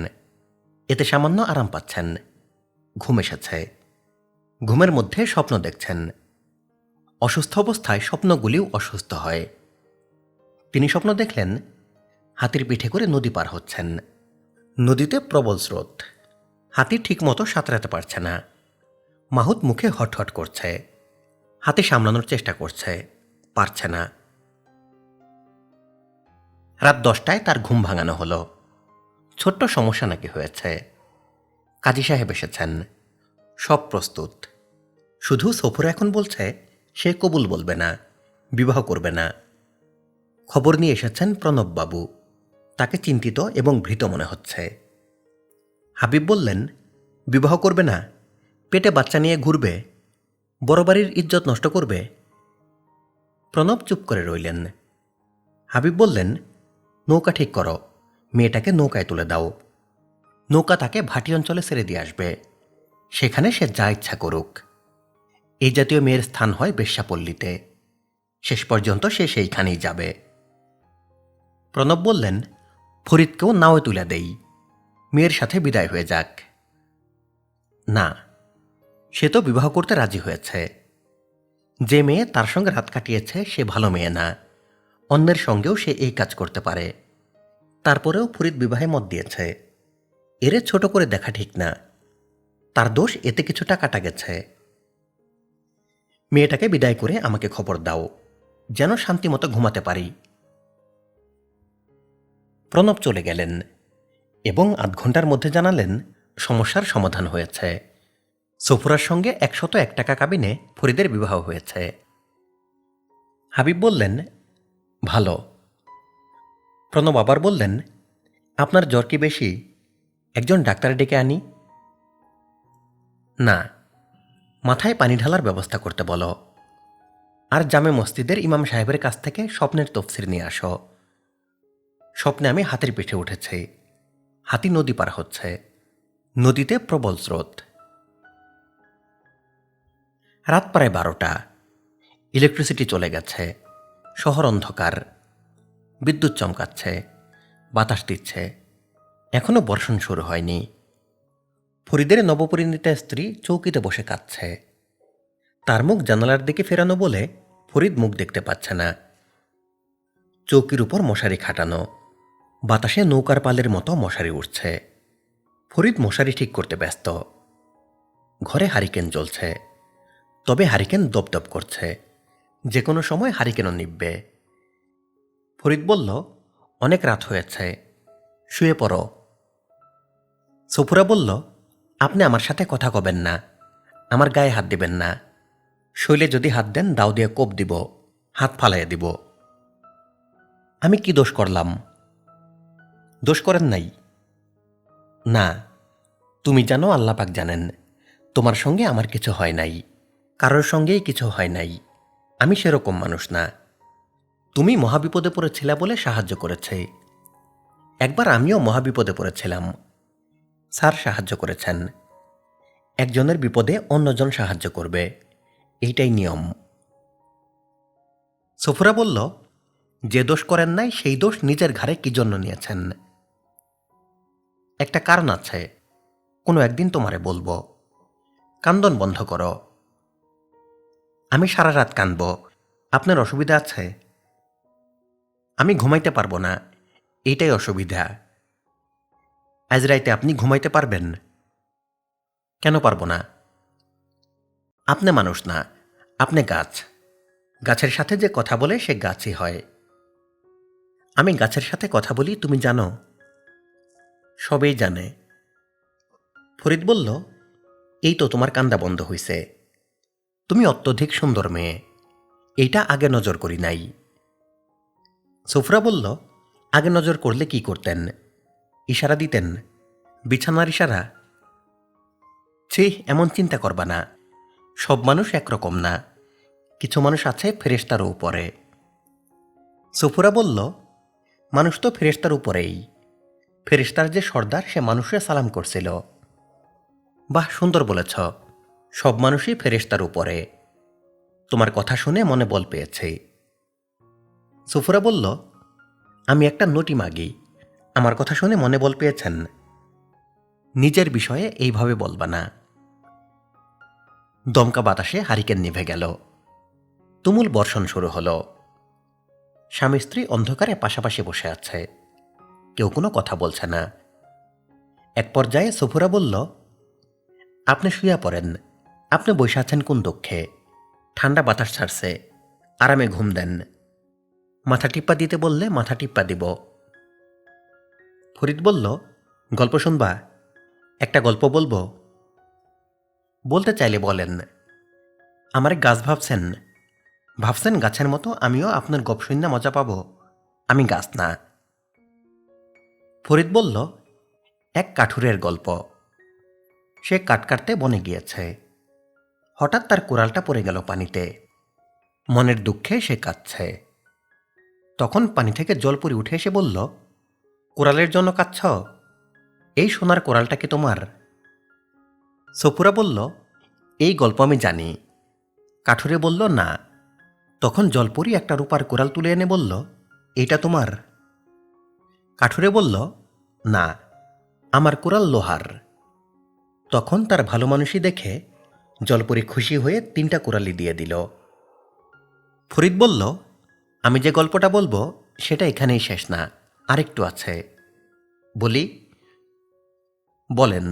এতে সামান্য আরাম পাচ্ছেন। ঘুম এসেছে। ঘুমের মধ্যে স্বপ্ন দেখছেন। অসুস্থ অবস্থায় স্বপ্নগুলিও অসুস্থ হয়। তিনি স্বপ্ন দেখলেন, হাতির পিঠে করে নদী পার হচ্ছেন। নদীতে প্রবল স্রোত। হাতি ঠিকমতো সাঁতরাতে পারছে না। মাহুত মুখে হটহট করছে। হাতি সামলানোর চেষ্টা করছে, পারছে না। রাত 10টায় তার ঘুম ভাঙানো হলো। ছোট্ট সমস্যা নাকি হয়েছে। কাজী সাহেব এসেছেন, সব প্রস্তুত। শুধু সফুরা এখন বলছে সে কবুল বলবে না, বিবাহ করবে না। খবর নিয়ে এসেছেন প্রণববাবু। তাকে চিন্তিত এবং ভীত মনে হচ্ছে। হাবিব বললেন, বিবাহ করবে না? পেটে বাচ্চা নিয়ে ঘুরবে? বড় বাড়ির ইজ্জত নষ্ট করবে? প্রণব চুপ করে রইলেন। হাবিব বললেন, নৌকা ঠিক করো, মেয়েটাকে নৌকায় তুলে দাও। নৌকা তাকে ভাটি অঞ্চলে ছেড়ে দিয়ে আসবে। সেখানে সে যা ইচ্ছা করুক। এই জাতীয় মেয়ের স্থান হয় বেশ্যাপল্লীতে। শেষ পর্যন্ত সে সেইখানেই যাবে। প্রণব বললেন, ফরিদকেও নাওয়ে তুলে দেই, মেয়ের সাথে বিদায় হয়ে যাক। না, সে তো বিবাহ করতে রাজি হয়েছে। যে মেয়ে তার সঙ্গে রাত কাটিয়েছে সে ভালো মেয়ে না। অন্যের সঙ্গেও সে এই কাজ করতে পারে। তারপরেও ফরিদ বিবাহে মত দিয়েছে। এরে ছোট করে দেখা ঠিক না। তার দোষ এতে কিছুটা কাটা গেছে। মেয়েটাকে বিদায় করে আমাকে খবর দাও, যেন শান্তিমতো ঘুমাতে পারি। প্রণব চলে গেলেন এবং ৮ ঘন্টার মধ্যে জানালেন সমস্যার সমাধান হয়েছে। সফুরার সঙ্গে ১০১ টাকা কাবিনে ফরিদের বিবাহ হয়েছে। হাবিব বললেন, ভালো। প্রণব আবার বললেন, আপনার জ্বর কি বেশি? একজন ডাক্তার ডেকে আনি? না, মাথায় পানি ঢালার ব্যবস্থা করতে বলো। আর জামে মসজিদের ইমাম সাহেবের কাছ থেকে স্বপ্নের তফসির নিয়ে আসো। স্বপ্নে আমি হাতির পিঠে উঠেছি। হাতি নদী পার হচ্ছে। নদীতে প্রবল স্রোত। রাত প্রায় 12টা। ইলেকট্রিসিটি চলে গেছে। শহর অন্ধকার। বিদ্যুৎ চমকাচ্ছে, বাতাস দিচ্ছে। এখনো বর্ষণ শুরু হয়নি। ফরিদের নবপরিণীতা স্ত্রী চৌকিতে বসে কাঁদছে। তার মুখ জানালার দিকে ফেরানো বলে ফরিদ মুখ দেখতে পাচ্ছে না। চৌকির উপর মশারি খাটানো। বাতাসে নৌকার পালের মতো মশারি উঠছে। ফরিদ মশারি ঠিক করতে ব্যস্ত। ঘরে হারিকেন জ্বলছে। তবে হারিকেন দপদপ করছে। যে কোনো সময় হারিকেনও নিববে। ফরিদ বলল, অনেক রাত হয়েছে, শুয়ে পড়ো। সফুরা বলল, আপনি আমার সাথে কথা কবেন না, আমার গায়ে হাত দিবেন না। শৈলে যদি হাত দেন দাও দিয়ে কোপ দিব, হাত ফালাইয়া দিব। আমি কি দোষ করলাম? দোষ করেন নাই? না, তুমি জানো, আল্লাহ পাক জানেন, তোমার সঙ্গে আমার কিছু হয় নাই। কারোর সঙ্গেই কিছু হয় নাই। আমি সেরকম মানুষ না। তুমি মহাবিপদে পড়েছিলা বলে সাহায্য করেছে। একবার আমিও মহাবিপদে পড়েছিলাম। স্যার সাহায্য করেছেন। একজনের বিপদে অন্যজন সাহায্য করবে, এইটাই নিয়ম। সফুরা বলল, যে দোষ করেন নাই সেই দোষ নিজের ঘাড়ে কি জন্য নিয়েছেন? একটা কারণ আছে, কোনো একদিন তোমারে বলবো। কান্দন বন্ধ করো। আমি সারা রাত কাঁদব। আপনার অসুবিধা আছে? আমি ঘুমাইতে পারবো না, এইটাই অসুবিধা। আজ রাইতে আপনি ঘুমাইতে পারবেন? কেন পারবো না? আপনি মানুষ না, আপনি গাছ। গাছের সাথে যে কথা বলে সে গাছই হয়। আমি গাছের সাথে কথা বলি, তুমি জানো? সবেই জানে। ফরিদ বলল, এই তো তোমার কান্দা বন্ধ হইছে। তুমি অত্যধিক সুন্দর মেয়ে, এইটা আগে নজর করি নাই। সফরা বলল, আগে নজর করলে কি করতেন? ইশারা দিতেন? বিছানার ইশারা? ছি, এমন চিন্তা করবা না। সব মানুষ একরকম না। কিছু মানুষ আছে ফেরেশতারও উপরে। সফুরা বলল, মানুষ তো ফেরেশতার উপরেই। ফেরেশতার যে সর্দার সে মানুষে সালাম করছিল। বাহ, সুন্দর বলেছ। সব মানুষই ফেরেশতার উপরে। তোমার কথা শুনে মনে বল পেয়েছে। সফুরা বলল, আমি একটা নটি মাগি। আমার কথা শুনে মনে বল পেয়েছেন? নিজের বিষয়ে এইভাবে বলবা না। দমকা বাতাসে হারিকেন নিভে গেল। তুমুল বর্ষণ শুরু হলো। স্বামী স্ত্রী অন্ধকারে পাশাপাশি বসে আছে। কেউ কোনো কথা বলছে না। এক পর্যায়ে সফুরা বলল, আপনি শুয়ে পড়েন। আপনি বসে আছেন কোন দুঃখে? ঠান্ডা বাতাস ছাড়ছে, আরামে ঘুম দেন। মাথা টিপ্পা দিতে বললে মাথা টিপ্পা দিব। ফরিদ বলল, গল্প শুনবা? একটা গল্প বলবো? বলতে চাইলে বলেন। আমার গাছ ভাবছেন? ভাবছেন গাছের মতো আমিও আপনার গপ শুননা মজা পাব? আমি গাছ না। ফরিদ বলল, এক কাঠুরের গল্প। সে কাঠ কাটতে বনে গিয়েছে। হঠাৎ তার কোরালটা পড়ে গেল পানিতে। মনের দুঃখে সে কাঁদছে। তখন পানি থেকে জলপরি উঠে এসে বলল, কোরালের জন্য কাঁদছ? এই সোনার কোরালটা কি তোমার? সফুরা বলল, এই গল্প আমি জানি। কাঠুরে বলল, না। তখন জলপরি একটা রূপার কোরাল তুলে এনে বলল, এইটা তোমার? কাঠুরে বলল, না, আমার কোরাল লোহার। তখন তার ভালো মানুষই দেখে জলপরি খুশি হয়ে 3টা কোরালি দিয়ে দিল। ফরিদ বলল, আমি যে গল্পটা বলবো সেটা এখানেই শেষ না, আরেকটু আছে। বলি? বলেন।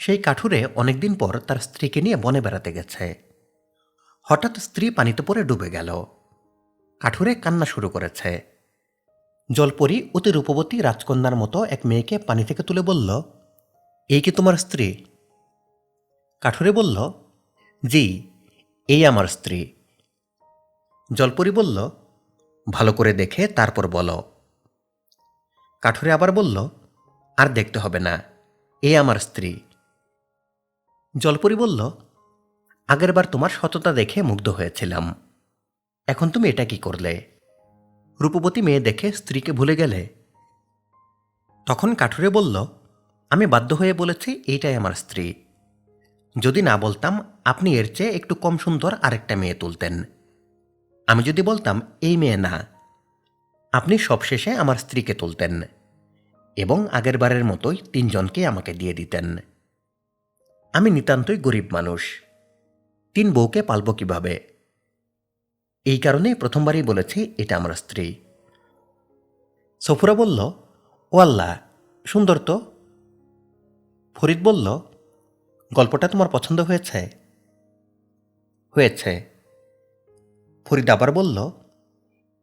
সেই কাঠুরে অনেকদিন পর তার স্ত্রীকে নিয়ে বনে বেড়াতে গেছে। হঠাৎ স্ত্রী পানিতে পড়ে ডুবে গেল। কাঠুরে কান্না শুরু করেছে। জলপরি অতি রূপবতী রাজকন্যার মতো এক মেয়েকে পানি থেকে তুলে বলল, এই কি তোমার স্ত্রী? কাঠুরে বলল, জি, এই আমার স্ত্রী। জলপরি বলল, ভালো করে দেখে তারপর বলো। কাঠুরে আবার বলল, আর দেখতে হবে না, এ আমার স্ত্রী। জলপরি বলল, আগেরবার তোমার সততা দেখে মুগ্ধ হয়েছিলাম, এখন তুমি এটা কি করলে? রূপবতী মেয়ে দেখে স্ত্রীকে ভুলে গেলে? তখন কাঠুরে বলল, আমি বাধ্য হয়ে বলেছি এইটাই আমার স্ত্রী। যদি না বলতাম আপনি এর চেয়ে একটু কম সুন্দর আরেকটা মেয়ে তুলতেন। আমি যদি বলতাম এই মেয়ে না, আপনি সবশেষে আমার স্ত্রীকে তুলতেন এবং আগেরবারের মতোই 3জনকে আমাকে দিয়ে দিতেন। আমি নিতান্তই গরিব মানুষ, 3 বউকে পালব কিভাবে? এই কারণেই প্রথমবারই বলেছি এটা আমার স্ত্রী। সফুরা বলল, ও আল্লাহ, সুন্দর তো। ফরিদ বলল, গল্পটা তোমার পছন্দ হয়েছে? হয়েছে। ফরিদ আবার বলল,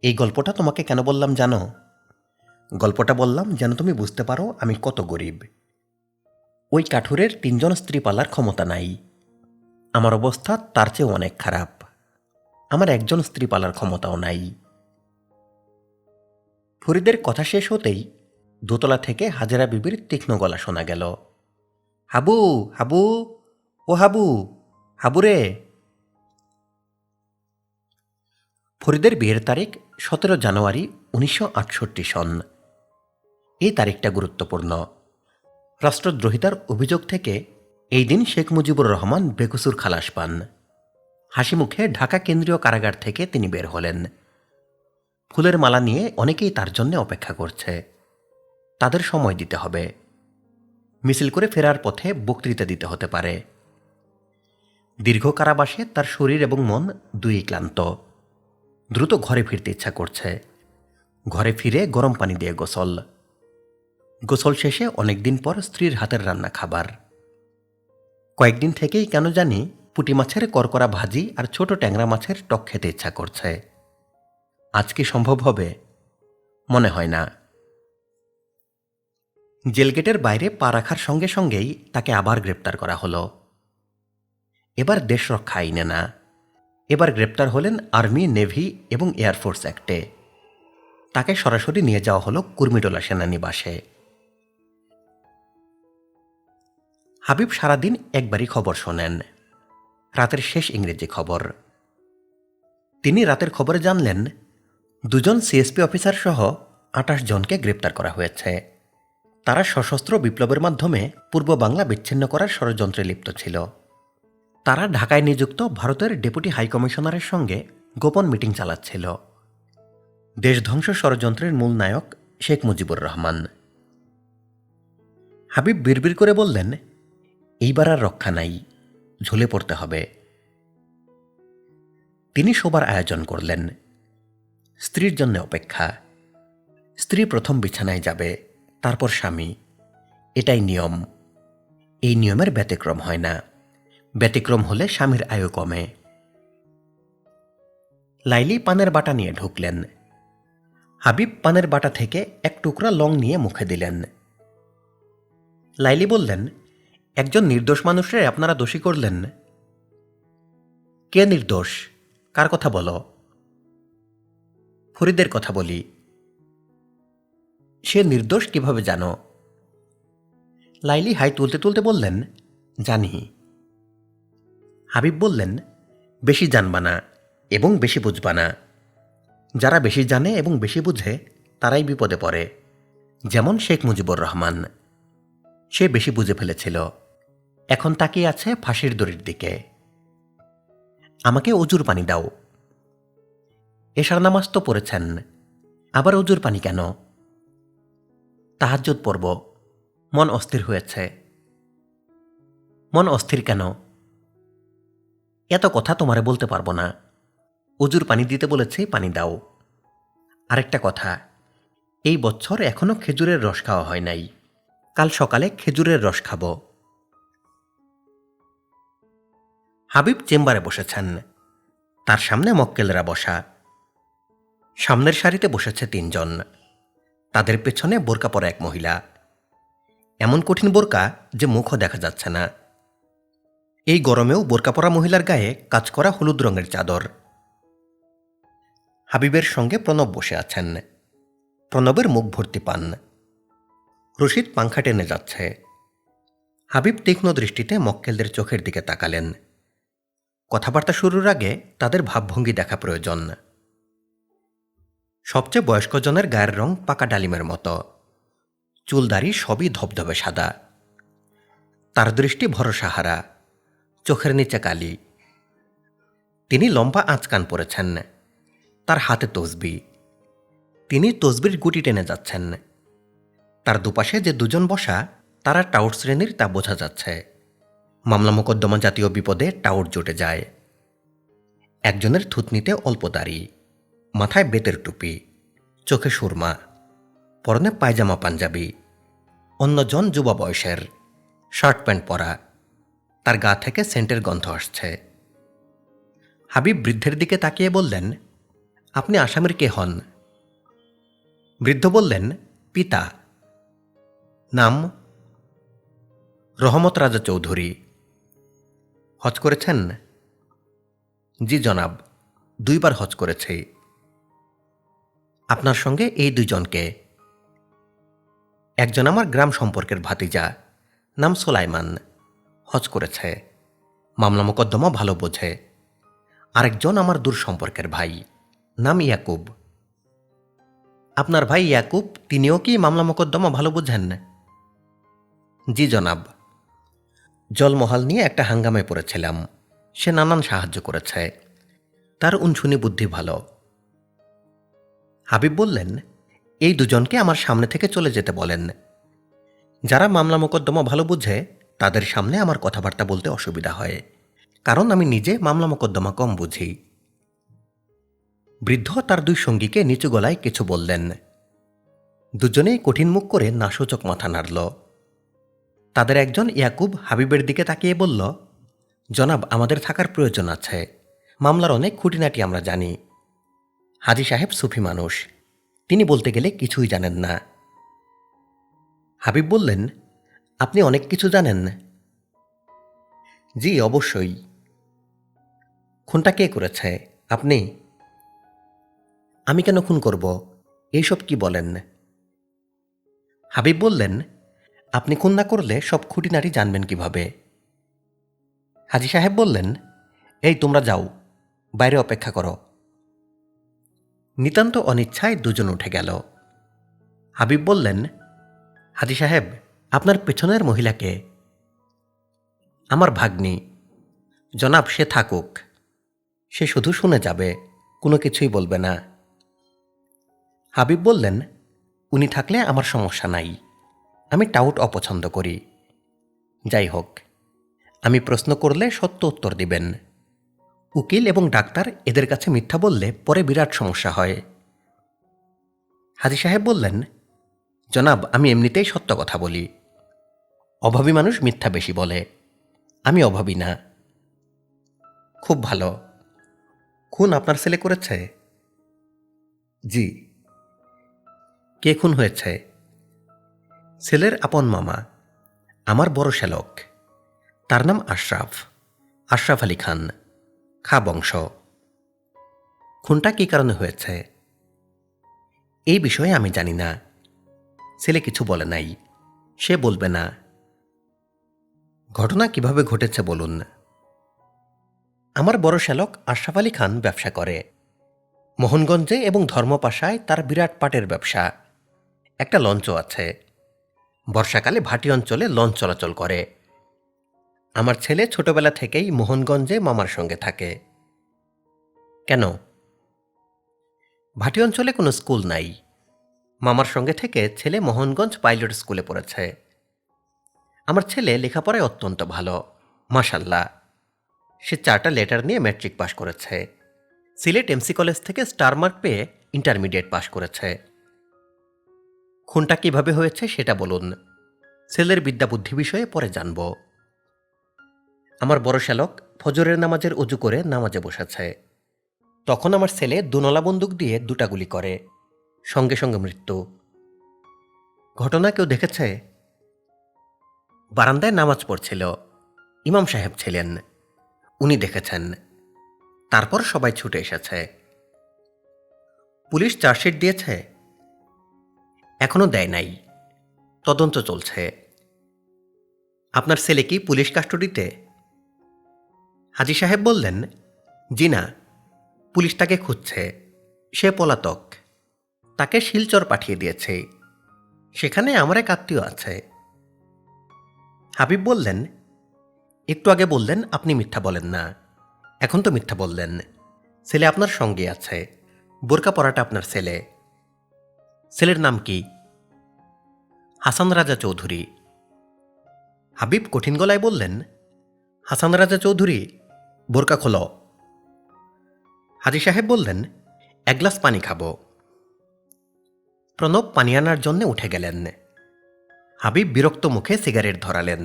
এই গল্পটা তোমাকে কেন বললাম জানো? গল্পটা বললাম যেন তুমি বুঝতে পারো আমি কত গরিব। ওই কাঠুরের 3জন স্ত্রী পালার ক্ষমতা নাই। আমার অবস্থা তার চেয়ে অনেক খারাপ। আমার একজন স্ত্রী পালার ক্ষমতাও নাই। ফরিদের কথা শেষ হতেই দোতলা থেকে হাজেরা বিবির তীক্ষ্ণ গলা শোনা গেল, হাবু, হাবু, ও হাবু, হাবুরে। ফরিদের বিয়ের তারিখ 17 জানুয়ারি 1968 সন। এই তারিখটা গুরুত্বপূর্ণ। রাষ্ট্রদ্রোহিতার অভিযোগ থেকে এই দিন শেখ মুজিবুর রহমান বেকসুর খালাস পান। হাসি মুখে ঢাকা কেন্দ্রীয় কারাগার থেকে তিনি বের হলেন। ফুলের মালা নিয়ে অনেকেই তার জন্য অপেক্ষা করছে। তাদের সময় দিতে হবে। মিছিল করে ফেরার পথে বক্তৃতা দিতে হতে পারে। দীর্ঘ কারাবাসে তার শরীর এবং মন দুই ক্লান্ত। দ্রুত ঘরে ফিরতে ইচ্ছা করছে। ঘরে ফিরে গরম পানি দিয়ে গোসল। গোসল শেষে অনেকদিন পর স্ত্রীর হাতের রান্না খাবার। কয়েকদিন থেকেই কেন জানি পুঁটি মাছের করকরা ভাজি আর ছোট ট্যাংরা মাছের টক খেতে ইচ্ছা করছে। আজ কি সম্ভব হবে? মনে হয় না। জেলগেটের বাইরে পা রাখার সঙ্গে সঙ্গেই তাকে আবার গ্রেপ্তার করা হলো। এবার দেশ রক্ষা আইনে না, এবার গ্রেপ্তার হলেন আর্মি, নেভি এবং এয়ারফোর্স অ্যাক্টে। তাকে সরাসরি নিয়ে যাওয়া হলো কুর্মিটোলা সেনানিবাসে। হাবিব সারাদিন একবারই খবর শোনেন, রাতের শেষ ইংরেজি খবর। তিনি রাতের খবরে জানলেন 2জন সিএসপি অফিসার সহ 28 জনকে গ্রেপ্তার করা হয়েছে। তারা সশস্ত্র বিপ্লবের মাধ্যমে পূর্ব বাংলা বিচ্ছিন্ন করার ষড়যন্ত্রে লিপ্ত ছিল। তারা ঢাকায় নিযুক্ত ভারতের ডেপুটি হাইকমিশনারের সঙ্গে গোপন মিটিং চালাচ্ছিল। দেশধ্বংস ষড়যন্ত্রের মূল নায়ক শেখ মুজিবুর রহমান। হাবিব বিড়বিড় করে বললেন, এইবার আর রক্ষা নাই, ঝুলে পড়তে হবে। তিনি শোবার আয়োজন করলেন। স্ত্রীর জন্য অপেক্ষা। স্ত্রী প্রথম বিছানায় যাবে, তারপর স্বামী। এটাই নিয়ম। এই নিয়মের ব্যতিক্রম হয় না। ব্যতিক্রম হলে স্বামীর আয়ু কমে। লাইলি পানের বাটা নিয়ে ঢুকলেন। হাবিব পানের বাটা থেকে এক টুকরা লং নিয়ে মুখে দিলেন। লাইলি বললেন, একজন নির্দোষ মানুষের আপনারা দোষী করলেন। কে নির্দোষ? কার কথা বলো? ফরিদের কথা বলি। সে নির্দোষ কিভাবে জানো? লাইলি হাই তুলতে তুলতে বললেন, জানি। হাবিব বললেন, বেশি জানবা না এবং বেশি বুঝবা না। যারা বেশি জানে এবং বেশি বুঝে তারাই বিপদে পড়ে। যেমন শেখ মুজিবুর রহমান, সে বেশি বুঝে ফেলেছিল, এখন তাকিয়ে আছে ফাঁসির দড়ির দিকে। আমাকে অজুর পানি দাও। এশার নামাজ তো পড়েছেন, আবার অজুর পানি কেন? তাহাজ্জুদ পড়ব, মন অস্থির হয়েছে। মন অস্থির কেন? এত কথা তোমারে বলতে পারবো না। অজুর পানি দিতে বলেছে, পানি দাও। আরেকটা কথা, এই বছর এখনো খেজুরের রস খাওয়া হয় নাই, কাল সকালে খেজুরের রস খাব। হাবিব চেম্বারে বসেছেন, তার সামনে মক্কেলরা বসা। সামনের সারিতে বসেছে 3 জন, তাদের পেছনে বোরকা পরা এক মহিলা। এমন কঠিন বোরকা যে মুখও দেখা যাচ্ছে না। এই গরমেও বোরকা পরা মহিলার গায়ে কাজ করা হলুদ রঙের চাদর। হাবিবের সঙ্গে প্রণব বসে আছেন। প্রণবের মুখ ভর্তি পান। রশিদ পাংখা টেনে যাচ্ছে। হাবিব তীক্ষ্ণ দৃষ্টিতে মক্কেলদের চোখের দিকে তাকালেন। কথাবার্তা শুরুর আগে তাদের ভাবভঙ্গি দেখা প্রয়োজন। সবচেয়ে বয়স্ক জনের গায়ের রং পাকা ডালিমের মতো, চুলদারি সবই ধবধবে সাদা। তার দৃষ্টি ভরসাহারা, চোখের নিচে কালি। তিনি লম্বা আঁচকান পরেছেন, তার হাতে তসবি। তিনি তসবির গুটি টেনে যাচ্ছেন। তার দুপাশে যে 2 জন বসা, তারা টাউট শ্রেণীর তা বোঝা যাচ্ছে। মামলা মোকদ্দমা জাতীয় বিপদে টাউট জুটে যায়। একজনের থুতনিতে অল্প দাড়ি, মাথায় বেতের টুপি, চোখে সুরমা, পরনে পায়জামা পাঞ্জাবি। অন্যজন যুবা বয়সের, শার্ট প্যান্ট পরা, তার গা থেকে সেন্টের গন্ধ আসছে। হাবিব বৃদ্ধের দিকে তাকিয়ে বললেন, আপনি আসামির কে হন? বৃদ্ধ বললেন, পিতা। নাম? রহমত রাজা চৌধুরী। হজ করেছেন? জি জনাব, 2 বার হজ করেছি। আপনার সঙ্গে এই 2 জনকে? একজন আমার গ্রাম সম্পর্কের ভাতিজা, নাম সোলাইমান, হজ করেছে, মামলা মোকদ্দমা ভালো বোঝে। আরেকজন আমার দূর সম্পর্কের ভাই, নাম ইয়াকুব। আপনার ভাই ইয়াকুব, তিনিও কি মামলা মোকদ্দমা ভালো বোঝেন? জি জনাব। জলমহাল নিয়ে একটা হাঙ্গামায় পড়েছিলাম, সে নানান সাহায্য করেছে, তার উনসুনি বুদ্ধি ভালো। হাবিব বললেন, এই 2 জনকে আমার সামনে থেকে চলে যেতে বলেন। যারা মামলা মোকদ্দমা ভালো বুঝে তাদের সামনে আমার কথাবার্তা বলতে অসুবিধা হয়, কারণ আমি নিজে মামলা মোকদ্দমা কম বুঝি। বৃদ্ধ তার 2 সঙ্গীকে নিচু গলায় কিছু বললেন। দুজনেই কঠিন মুখ করে নাসূচক মাথা নাড়ল। তাদের একজন ইয়াকুব হাবিবের দিকে তাকিয়ে বলল, জনাব, আমাদের থাকার প্রয়োজন আছে, মামলার অনেক খুঁটিনাটি আমরা জানি। হাজী সাহেব সুফি মানুষ, তিনি বলতে গেলে কিছুই জানেন না। হাবিব বললেন, আপনি অনেক কিছু জানেন? জি অবশ্যই। খুনটা কে করেছে? আপনি? আমি কেন খুন করব? এইসব কি বলেন? হাবিব বললেন, আপনি খুন না করলে সব খুঁটিনাটি জানবেন কিভাবে? হাজী সাহেব বললেন, এই তোমরা যাও, বাইরে অপেক্ষা করো। নিতান্ত অনিচ্ছায় 2 জন উঠে গেল। হাবিব বললেন, হাজী সাহেব, আপনার পেছনের মহিলাকে? আমার ভাগ্নি। জনাব, সে থাকুক, সে শুধু শুনে যাবে, কোনো কিছুই বলবে না। হাবিব বললেন, উনি থাকলে আমার সমস্যা নাই, আমি টাউট অপছন্দ করি। যাই হোক, আমি প্রশ্ন করলে সত্য উত্তর দিবেন। উকিল এবং ডাক্তার এদের কাছে মিথ্যা বললে পরে বিরাট সমস্যা হয়। হাজী সাহেব বললেন, জনাব, আমি এমনিতেই সত্য কথা বলি। অভাবী মানুষ মিথ্যা বেশি বলে, আমি অভাবী না। খুব ভালো। খুন আপনার ছেলে করেছে? জি। কে খুন হয়েছে? ছেলের আপন মামা, আমার বড় শ্যালক। তার নাম আশরাফ, আশরাফ আলী খান, খা বংশ। খুনটা কী কারণে হয়েছে এই বিষয়ে আমি জানি না। ছেলে কিছু বলে নাই, সে বলবে না। ঘটনা কিভাবে ঘটেছে বলুন। আমার বড় শ্যালক আশরাফ আলী খান ব্যবসা করে। মোহনগঞ্জে এবং ধর্মপাশায় তার বিরাট পাটের ব্যবসা। একটা লঞ্চও আছে। বর্ষাকালে ভাটি অঞ্চলে লঞ্চ চলাচল করে। আমার ছেলে ছোটবেলা থেকেই মোহনগঞ্জে মামার সঙ্গে থাকে। কেন? ভাটি অঞ্চলে কোনো স্কুল নাই। মামার সঙ্গে থেকে ছেলে মোহনগঞ্জ পাইলট স্কুলে পড়েছে। আমার ছেলে লেখাপড়ায় অত্যন্ত ভালো, মাশাল্লাহ। সে 4টা লেটার নিয়ে ম্যাট্রিক পাশ করেছে। সিলেট এমসি কলেজ থেকে স্টার মার্ক পেয়ে ইন্টারমিডিয়েট পাশ করেছে। খুনটা কিভাবে হয়েছে সেটা বলুন। ছেলের বিদ্যাবুদ্ধি বিষয়ে পরে জানব। আমার বড় শ্যালক ফজরের নামাজের অজু করে নামাজে বসেছে। তখন আমার ছেলে দুনলা বন্দুক দিয়ে 2টা গুলি করে। সঙ্গে সঙ্গে মৃত্যু। ঘটনা কেউ দেখেছে? বারান্দায় নামাজ পড়ছিল, ইমাম সাহেব ছিলেন, উনি দেখেছেন। তারপর সবাই ছুটে এসেছে। পুলিশ চার্জশিট দিয়েছে? এখনো দেয় নাই, তদন্ত চলছে। আপনার ছেলে কি পুলিশ কাস্টডিতে? হাজী সাহেব বললেন, জি না, পুলিশ তাকে খুঁজছে। সে পলাতক। তাকে শিলচর পাঠিয়ে দিয়েছে। সেখানে আমার এক আত্মীয় আছে। হাবিব বললেন, একটু আগে বললেন আপনি মিথ্যা বলেন না, এখন তো মিথ্যা বললেন। ছেলে আপনার সঙ্গে আছে, বোরকা পরাটা আপনার ছেলে। ছেলের নাম কি? হাসান রাজা চৌধুরী। হাবিব কঠিন গলায় বললেন, হাসান রাজা চৌধুরী, বোরকা খোলো। হাজী সাহেব বললেন, 1 গ্লাস পানি খাবো। প্রণব পানি আনার জন্য উঠে গেলেন। হাবিব বিরক্ত মুখে সিগারেট ধরালেন।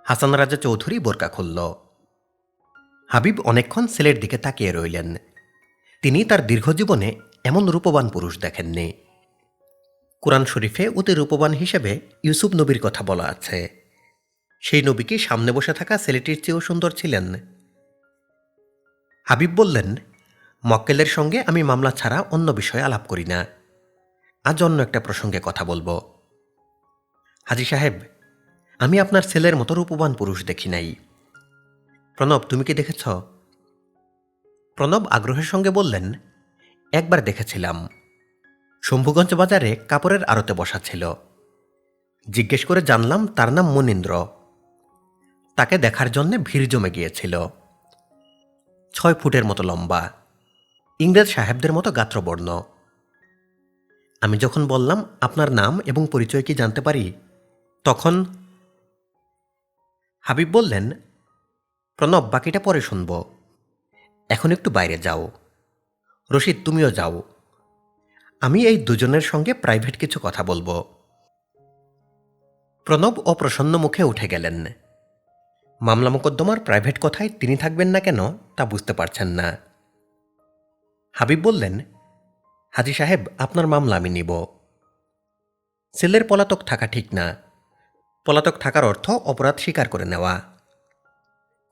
হাসান রাজা চৌধুরী বোরকা খুলল। হাবিব অনেকক্ষণ ছেলের দিকে তাকিয়ে রইলেন। তিনি তার দীর্ঘ জীবনে এমন রূপবান পুরুষ দেখেননি। কোরআন শরীফে অতি রূপবান হিসেবে ইউসুফ নবীর কথা বলা আছে। সেই নবী কি সামনে বসে থাকা ছেলেটির চেয়েও সুন্দর ছিলেন? হাবিব বললেন, মক্কেলের সঙ্গে আমি মামলা ছাড়া অন্য বিষয়ে আলাপ করি না। আজ অন্য একটা প্রসঙ্গে কথা বলবো। হাজী সাহেব, আমি আপনার ছেলের মতো রূপবান পুরুষ দেখি নাই। প্রণব, তুমি কি দেখেছ? প্রণব আগ্রহের সঙ্গে বললেন, একবার দেখেছিলাম। শম্ভুগঞ্জ বাজারে কাপড়ের আড়তে বসা ছিল। জিজ্ঞেস করে জানলাম তার নাম মনীন্দ্র। তাকে দেখার জন্যে ভিড় জমে গিয়েছিল। 6 ফুটের মতো লম্বা, ইংরেজ সাহেবদের মতো গাত্রবর্ণ। আমি যখন বললাম আপনার নাম এবং পরিচয় কি জানতে পারি, তখন হাবিব বললেন, প্রণব, বাকিটা পরে শুনব। এখন একটু বাইরে যাও। রশিদ, তুমিও যাও। আমি এই দুজনের সঙ্গে প্রাইভেট কিছু কথা বলবো। প্রণব অপ্রসন্ন মুখে উঠে গেলেন। মামলা মোকদ্দমার প্রাইভেট কথায় তিনি থাকবেন না কেন তা বুঝতে পারছেন না। হাবিব বললেন, হাজী সাহেব, আপনার মামলা আমি নিব। ছেলের পলাতক থাকা ঠিক না। পলাতক থাকার অর্থ অপরাধ স্বীকার করে নেওয়া।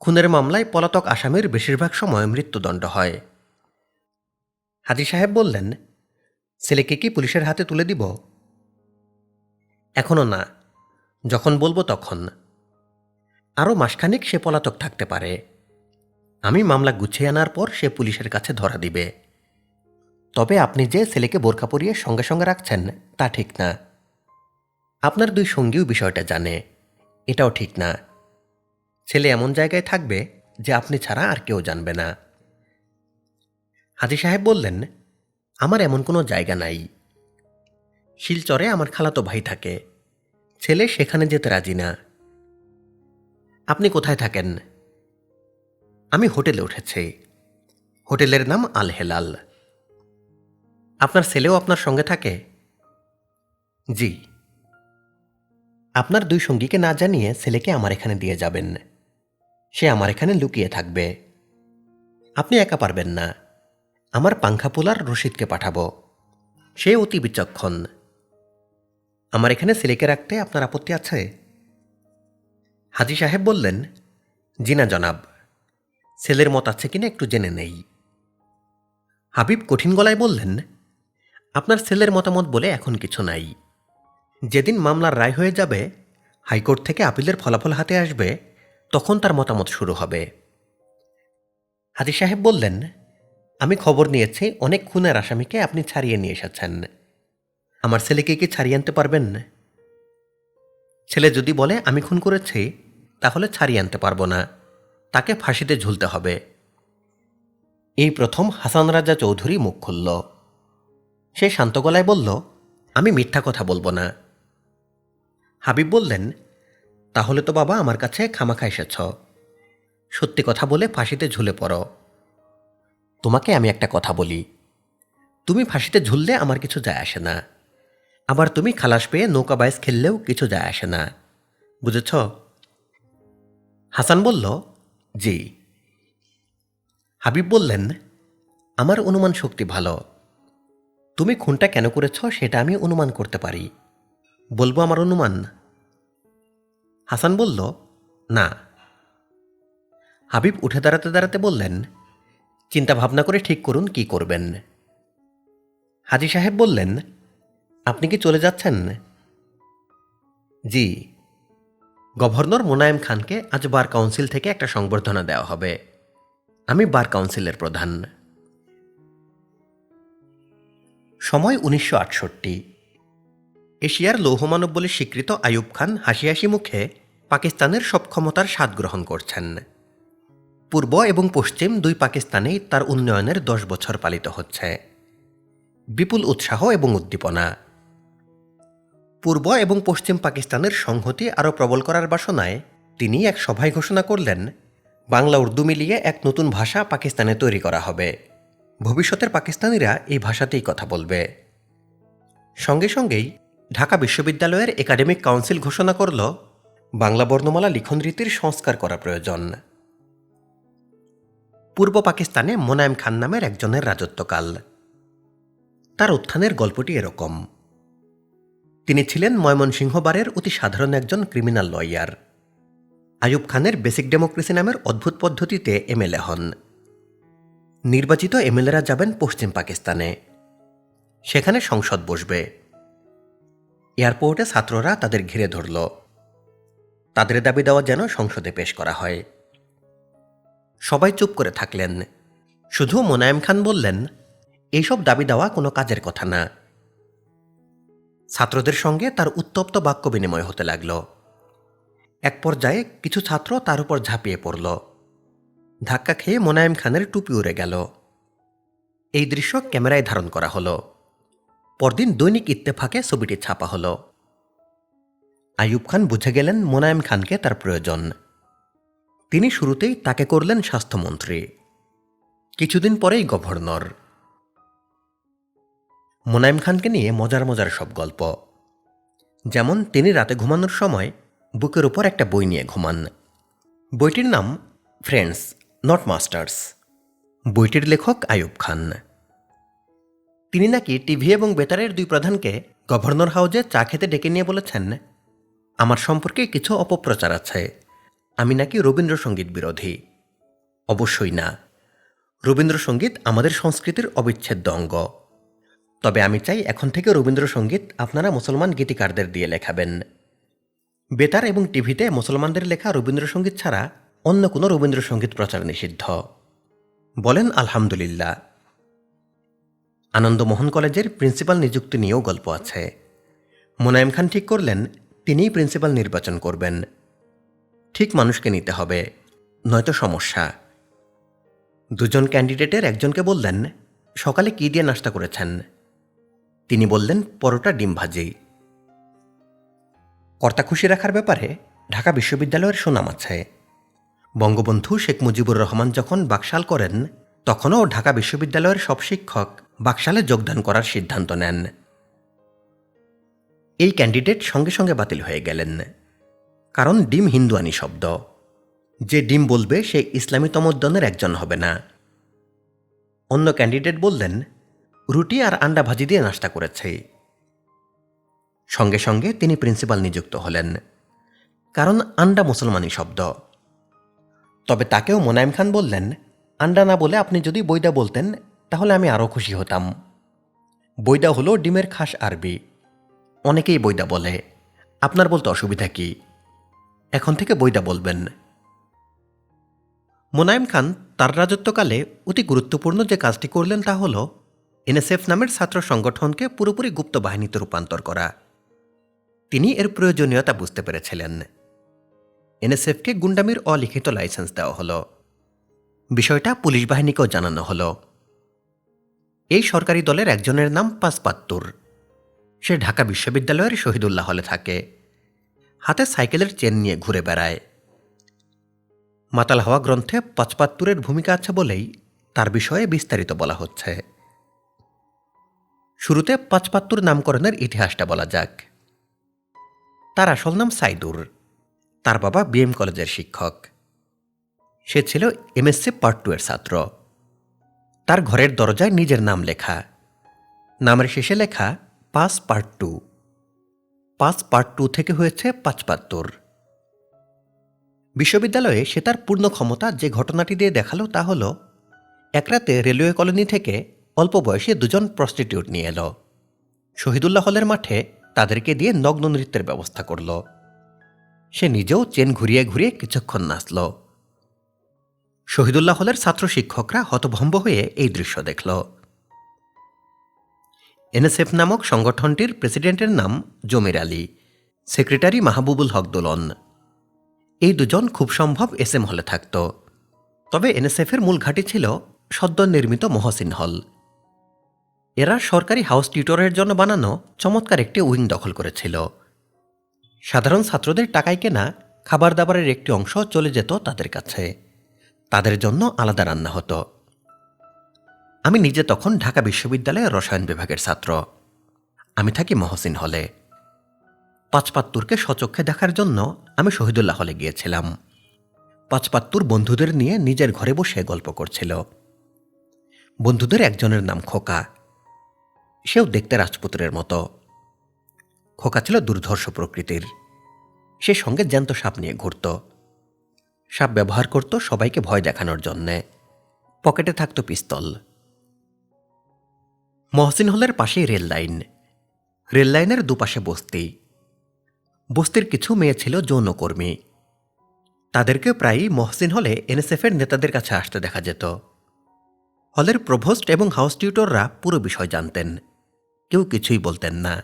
খুনের মামলায় পলাতক আসামির বেশিরভাগ সময় মৃত্যুদণ্ড হয়। হাজী সাহেব বললেন, ছেলেকে কি পুলিশের হাতে তুলে দিব? এখনো না, যখন বলবো তখন। আরও মাসখানেক সে পলাতক থাকতে পারে। আমি মামলা গুছিয়ে আনার পর সে পুলিশের কাছে ধরা দিবে। তবে আপনি যে ছেলেকে বোরকা পরিয়ে সঙ্গে সঙ্গে রাখছেন তা ঠিক না। আপনার 2 সঙ্গীও বিষয়টা জানে, এটাও ঠিক না। ছেলে এমন জায়গায় থাকবে যে আপনি ছাড়া আর কেউ জানবে না। হাজী সাহেব বললেন, আমার এমন কোনো জায়গা নাই। শিলচরে আমার খালাতো ভাই থাকে। ছেলে সেখানে যেতে রাজি না। আপনি কোথায় থাকেন? আমি হোটেলে উঠেছি। হোটেলের নাম আল হেলাল। আপনার ছেলেও আপনার সঙ্গে থাকে? জি। আপনার 2 সঙ্গীকে না জানিয়ে ছেলেকে আমার এখানে দিয়ে যাবেন। সে আমার এখানে লুকিয়ে থাকবে। আপনি একা পারবেন না। আমার পাংখা পোলার রশিদকে পাঠাবো। সে অতি বিচক্ষণ। আমার এখানে ছেলেকে রাখতে আপনার আপত্তি আছে? হাজী সাহেব বললেন, জি না জনাব, ছেলের মত আছে কিনা একটু জেনে নেই। হাবিব কঠিন গলায় বললেন, আপনার ছেলের মতামত বলে এখন কিছু নাই। যেদিন মামলার রায় হয়ে যাবে, হাইকোর্ট থেকে আপিলের ফলাফল হাতে আসবে, তখন তার মতামত শুরু হবে। হাজী সাহেব বললেন, আমি খবর নিয়েছি অনেক খুনের আসামিকে আপনি ছাড়িয়ে নিয়ে এসেছেন। আমার ছেলেকে কি ছাড়িয়ে আনতে পারবেন? ছেলে যদি বলে আমি খুন করেছি, তাহলে ছাড়িয়ে আনতে পারবো না, তাকে ফাঁসিতে ঝুলতে হবে। এই প্রথম হাসান রাজা চৌধুরী মুখ খুলল। সে শান্ত গলায় বলল, আমি মিথ্যা কথা বলবো না। হাবিব বললেন, তাহলে তো বাবা আমার কাছে খামাখা এসেছ। সত্যি কথা বলে ফাঁসিতে ঝুলে পড়ো। তোমাকে আমি একটা কথা বলি, তুমি ফাঁসিতে ঝুললে আমার কিছু যায় আসে না, আবার তুমি খালাস পেয়ে নৌকা বাইস খেললেও কিছু যায় আসে না, বুঝেছ? হাসান বলল, জি। হাবিব বললেন, আমার অনুমান শক্তি ভালো। তুমি খুনটা কেন করেছ সেটা আমি অনুমান করতে পারি। বলবো আমার অনুমান? হাসান বলল, না। হাবিব উঠে দাঁড়াতে দাঁড়াতে বললেন, চিন্তা ভাবনা করে ঠিক করুন কি করবেন। হাজী সাহেব বললেন, আপনি কি চলে যাচ্ছেন? জি। গভর্নর মোনায়েম খানকে আজ বার কাউন্সিল থেকে একটা সংবর্ধনা দেওয়া হবে। আমি বার কাউন্সিলের প্রধান। সময় 1968। এশিয়ার লৌহমানব বলে স্বীকৃত আইয়ুব খান হাসি হাসি মুখে পাকিস্তানের সব ক্ষমতার স্বাদ গ্রহণ করছেন। পূর্ব এবং পশ্চিম দুই পাকিস্তানেই তার উন্নয়নের 10 বছর পালিত হচ্ছে। বিপুল উৎসাহ এবং উদ্দীপনা। পূর্ব এবং পশ্চিম পাকিস্তানের সংহতি আরও প্রবল করার বাসনায় তিনি এক সভায় ঘোষণা করলেন, বাংলা উর্দু মিলিয়ে এক নতুন ভাষা পাকিস্তানে তৈরি করা হবে। ভবিষ্যতের পাকিস্তানিরা এই ভাষাতেই কথা বলবে। সঙ্গে সঙ্গেই ঢাকা বিশ্ববিদ্যালয়ের একাডেমিক কাউন্সিল ঘোষণা করল, বাংলা বর্ণমালা লিখন রীতির সংস্কার করা প্রয়োজন। পূর্ব পাকিস্তানে মোনায়েম খান নামের একজনের রাজত্বকাল। তার উত্থানের গল্পটি এরকম। তিনি ছিলেন ময়মনসিংহ বারের অতি সাধারণ একজন ক্রিমিনাল লয়ার। আইয়ুব খানের বেসিক ডেমোক্রেসি নামের অদ্ভুত পদ্ধতিতে এমএলএ হন। নির্বাচিত এমএলএরা যাবেন পশ্চিম পাকিস্তানে। সেখানে সংসদ বসবে। এয়ারপোর্টে ছাত্ররা তাদের ঘিরে ধরল। তাদের দাবি দেওয়া যেন সংসদে পেশ করা হয়। সবাই চুপ করে থাকলেন। শুধু মোনায়েম খান বললেন, এইসব দাবি দেওয়া কোনো কাজের কথা না। ছাত্রদের সঙ্গে তার উত্তপ্ত বাক্য বিনিময় হতে লাগল। এক পর্যায়ে কিছু ছাত্র তার উপর ঝাঁপিয়ে পড়ল। ধাক্কা খেয়ে মোনায়েম খানের টুপি উড়ে গেল। এই দৃশ্য ক্যামেরায় ধারণ করা হলো। পরদিন দৈনিক ইত্তেফাকে ছবিটি ছাপা হলো। আইয়ুব খান বুঝে গেলেন মোনায়েম খানকে তার প্রয়োজন। তিনি শুরুতেই তাকে করলেন স্বাস্থ্যমন্ত্রী, কিছুদিন পরেই গভর্নর। মোনায়েম খানকে নিয়ে মজার মজার সব গল্প। যেমন তিনি রাতে ঘুমানোর সময় বুকের উপর একটা বই নিয়ে ঘুমান। বইটির নাম ফ্রেন্ডস নট মাস্টার্স। বইটির লেখক আইয়ুব খান। তিনি নাকি টিভি এবং বেতারের দুই প্রধানকে গভর্নর হাউজে চা খেতে ডেকে নিয়ে বলেছেন, আমার সম্পর্কে কিছু অপপ্রচার আছে, আমি নাকি রবীন্দ্রসঙ্গীত বিরোধী। অবশ্যই না, রবীন্দ্রসঙ্গীত আমাদের সংস্কৃতির অবিচ্ছেদ্য অঙ্গ। তবে আমি চাই এখন থেকে রবীন্দ্রসঙ্গীত আপনারা মুসলমান গীতিকারদের দিয়ে লেখাবেন। বেতার এবং টিভিতে মুসলমানদের লেখা রবীন্দ্রসঙ্গীত ছাড়া অন্য কোনো রবীন্দ্রসঙ্গীত প্রচার নিষিদ্ধ। বলেন আলহামদুলিল্লাহ। আনন্দমোহন কলেজের প্রিন্সিপাল নিযুক্তি নিয়েও গল্প আছে। মোনায়েম খান ঠিক করলেন তিনিই প্রিন্সিপাল নির্বাচন করবেন। ঠিক মানুষকে নিতে হবে, নয়তো সমস্যা। দুজন ক্যান্ডিডেটের একজনকে বললেন, সকালে কি দিয়ে নাস্তা করেছেন? তিনি বললেন, পরোটা ডিম ভাজি। কর্তা খুশি রাখার ব্যাপারে ঢাকা বিশ্ববিদ্যালয়ের সুনাম আছে। বঙ্গবন্ধু শেখ মুজিবুর রহমান যখন বাকশাল করেন, তখনও ঢাকা বিশ্ববিদ্যালয়ের সব শিক্ষক বাকশালে যোগদান করার সিদ্ধান্ত নেন। এই ক্যান্ডিডেট সঙ্গে সঙ্গে বাতিল হয়ে গেলেন, কারণ ডিম হিন্দুয়ানি শব্দ। যে ডিম বলবে সে ইসলামী তমোদ্দনের একজন হবে না। অন্য ক্যান্ডিডেট বললেন, রুটি আর আন্ডা ভাজি দিয়ে নাস্তা করেছে। সঙ্গে সঙ্গে তিনি প্রিন্সিপাল নিযুক্ত হলেন, কারণ আন্ডা মুসলমানি শব্দ। তবে তাকেও মোনায়েম খান বললেন, আন্ডা না বলে আপনি যদি বৈদা বলতেন তাহলে আমি আরও খুশি হতাম। বৈদা হলো ডিমের খাস আরবি। অনেকেই বৈদা বলে, আপনার বলতে অসুবিধা কি? এখন থেকে বৈদা বলবেন। মোনায়েম খান তার রাজত্বকালে অতি গুরুত্বপূর্ণ যে কাজটি করলেন তা হল এনএসএফ নামের ছাত্র সংগঠনকে পুরোপুরি গুপ্ত বাহিনীতে রূপান্তর করা। তিনি এর প্রয়োজনীয়তা বুঝতে পেরেছিলেন। এনএসএফকে গুন্ডামির অলিখিত লাইসেন্স দেওয়া হলো। বিষয়টা পুলিশ বাহিনীকেও জানানো হলো। এই সরকারি দলের একজনের নাম পাঁচপাত্তুর। সে ঢাকা বিশ্ববিদ্যালয়ের শহীদুল্লাহ হলে থাকে। হাতে সাইকেলের চেন নিয়ে ঘুরে বেড়ায়। মাতাল হাওয়া গ্রন্থে পাঁচপাত্তুরের ভূমিকা আছে বলেই তার বিষয়ে বিস্তারিত বলা হচ্ছে। শুরুতে পাঁচপাত্তুর নামকরণের ইতিহাসটা বলা যাক। তার আসল নাম সাইদুর। তার বাবা বিএম কলেজের শিক্ষক। সে ছিল এমএসসি পার্ট 2 এর ছাত্র। তার ঘরের দরজায় নিজের নাম লেখা। নামের শেষে লেখা 5 পার্ট 2। 5 পার্ট 2 থেকে হয়েছে পাঁচপাত্তুর। বিশ্ববিদ্যালয়ে সে তার পূর্ণ ক্ষমতা যে ঘটনাটি দিয়ে দেখালো তা হল, এক রাতে রেলওয়ে কলোনি থেকে অল্প বয়সে দুজন প্রস্টিটিউট নিয়ে এলো। শহীদুল্লাহ হলের মাঠে তাদেরকে দিয়ে নগ্ন নৃত্যের ব্যবস্থা করল। সে নিজেও চেন ঘুরিয়ে ঘুরিয়ে কিছুক্ষণ নাচল। শহীদুল্লাহ হলের ছাত্র শিক্ষকরা হতভম্ব হয়ে এই দৃশ্য দেখল। এনএসএফ নামক সংগঠনটির প্রেসিডেন্টের নাম জমির আলী, সেক্রেটারি মাহবুবুল হক দোলন। এই দুজন খুব সম্ভব এসএম হলে থাকত। তবে এনএসএফের মূল ঘাঁটি ছিল সদ্য নির্মিত মহসিন হল। এরা সরকারি হাউস টিউটরের জন্য বানানো চমৎকার একটি উইং দখল করেছিল। সাধারণ ছাত্রদের টাকায় কেনা খাবার দাবারের একটি অংশ চলে যেত তাদের কাছে। তাদের জন্য আলাদা রান্না হতো। আমি নিজে তখন ঢাকা বিশ্ববিদ্যালয়ের রসায়ন বিভাগের ছাত্র। আমি থাকি মহসিন হলে। পাঁচপাত্তুরকে সচক্ষে দেখার জন্য আমি শহীদুল্লাহ হলে গিয়েছিলাম। পাঁচপাত্তুর বন্ধুদের নিয়ে নিজের ঘরে বসে গল্প করছিল। বন্ধুদের একজনের নাম খোকা। সেও দেখতে রাজপুত্রের মতো। খোকা ছিল দুর্ধর্ষ প্রকৃতির। সে সঙ্গে জ্যান্ত সাপ নিয়ে ঘুরত। সাপ ব্যবহার করত সবাইকে ভয় দেখানোর জন্যে। পকেটে থাকত পিস্তল। মহসিন হলের পাশেই রেল লাইন। রেল লাইনের দুপাশে বস্তি। বস্তির কিছু মেয়ে ছিল যৌনকর্মী। তাদেরকে প্রায়ই মহসিন হলে এনএসএফের নেতাদের কাছে আসতে দেখা যেত। হলের প্রভোস্ট এবং হাউস টিউটররা পুরো বিষয় জানতেন। কেউ কিছুই বলতেন না।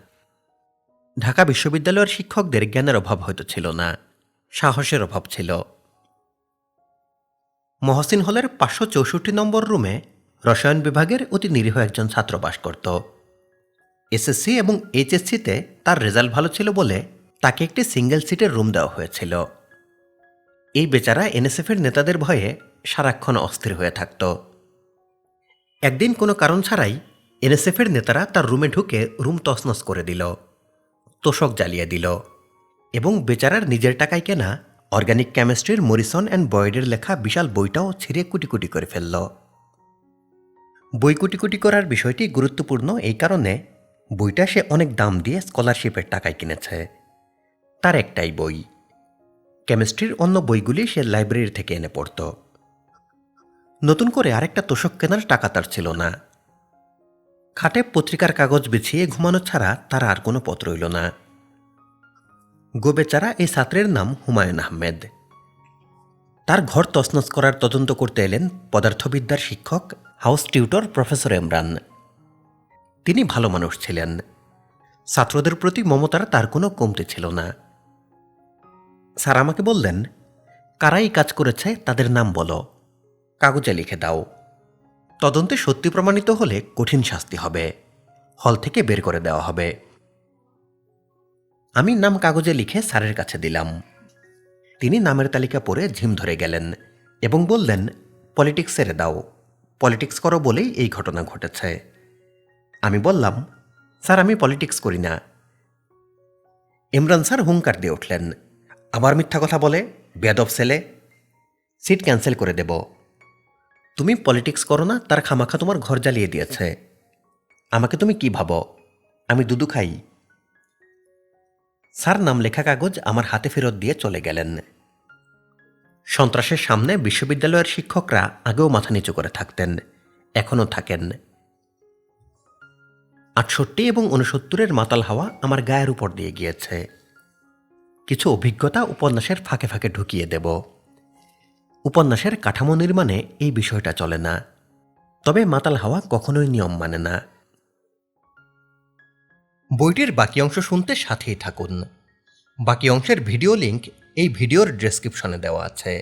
ঢাকা বিশ্ববিদ্যালয়ের শিক্ষকদের জ্ঞানের অভাব হয়তো ছিল না, সাহসের অভাব ছিল। মহসিন হলের 564 নম্বর রুমে রসায়ন বিভাগের অতি নিরীহ একজন ছাত্র বাস করত। এসএসসি এবং এইচএসসিতে তার রেজাল্ট ভালো ছিল বলে তাকে একটি সিঙ্গেল সিটের রুম দেওয়া হয়েছিল। এই বেচারা এনএসএফের নেতাদের ভয়ে সারাক্ষণ অস্থির হয়ে থাকত। একদিন কোনো কারণ ছাড়াই এনএসএফের নেতারা তার রুমে ঢুকে রুম তছনছ করে দিল, তোষক জ্বালিয়ে দিল এবং বেচারার নিজের টাকায় কেনা অর্গানিক কেমিস্ট্রির মরিসন অ্যান্ড বয়েডের লেখা বিশাল বইটাও ছিঁড়ে কুটি কুটি করে ফেলল। বই কুটি কুটি করার বিষয়টি গুরুত্বপূর্ণ এই কারণে, বইটা সে অনেক দাম দিয়ে স্কলারশিপের টাকায় কিনেছে। তার একটাই বই। কেমিস্ট্রির অন্য বইগুলি সে লাইব্রেরি থেকে এনে পড়ত। নতুন করে আরেকটা তোষক কেনার টাকা তার ছিল না। খাটে পত্রিকার কাগজ বিছিয়ে ঘুমানো ছাড়া তার আর কোনো পথ রইল না। গোবেচারা এই ছাত্রের নাম হুমায়ুন আহমেদ। তার ঘর তছনছ করার তদন্ত করতে এলেন পদার্থবিদ্যার শিক্ষক হাউস টিউটর প্রফেসর ইমরান। তিনি ভালো মানুষ ছিলেন। ছাত্রদের প্রতি মমতার তার কোনো কমতি ছিল না। স্যার আমাকে বললেন, কারাই কাজ করেছে তাদের নাম বলো, কাগজে লিখে দাও। তদন্তে সত্যি প্রমাণিত হলে কঠিন শাস্তি হবে, হল থেকে বের করে দেওয়া হবে। আমি নাম কাগজে লিখে স্যারের কাছে দিলাম। তিনি নামের তালিকা পড়ে ঝিম ধরে গেলেন এবং বললেন, পলিটিক্স ছেড়ে দাও, পলিটিক্স করো বলেই এই ঘটনা ঘটেছে। আমি বললাম, স্যার আমি পলিটিক্স করি না। ইমরান স্যার হুঙ্কার দিয়ে উঠলেন, আবার মিথ্যা কথা বলে, বেয়াদব ছেলে, সিট ক্যান্সেল করে দেব। তুমি পলিটিক্স করো না, তার খামাখা তোমার ঘর জ্বালিয়ে দিয়েছে। আমাকে তুমি কি ভাবো? আমি দুধু খাই? স্যার নাম লেখা কাগজ আমার হাতে ফেরত দিয়ে চলে গেলেন। সন্ত্রাসের সামনে বিশ্ববিদ্যালয়ের শিক্ষকরা আগেও মাথা নিচু করে থাকতেন, এখনও থাকেন। 68 এবং 69-এর মাতাল হাওয়া আমার গায়ের উপর দিয়ে গিয়েছে। কিছু অভিজ্ঞতা উপন্যাসের ফাঁকে ফাঁকে ঢুকিয়ে দেব। উপন্যাসের কাঠামো নির্মাণে এই বিষয়টা চলে না, তবে মাতাল হাওয়া কখনোই নিয়ম মানে না। বইটির বাকি অংশ শুনতে সাথেই থাকুন। বাকি অংশের ভিডিও লিংক এই ভিডিওর ডেসক্রিপশনে দেওয়া আছে।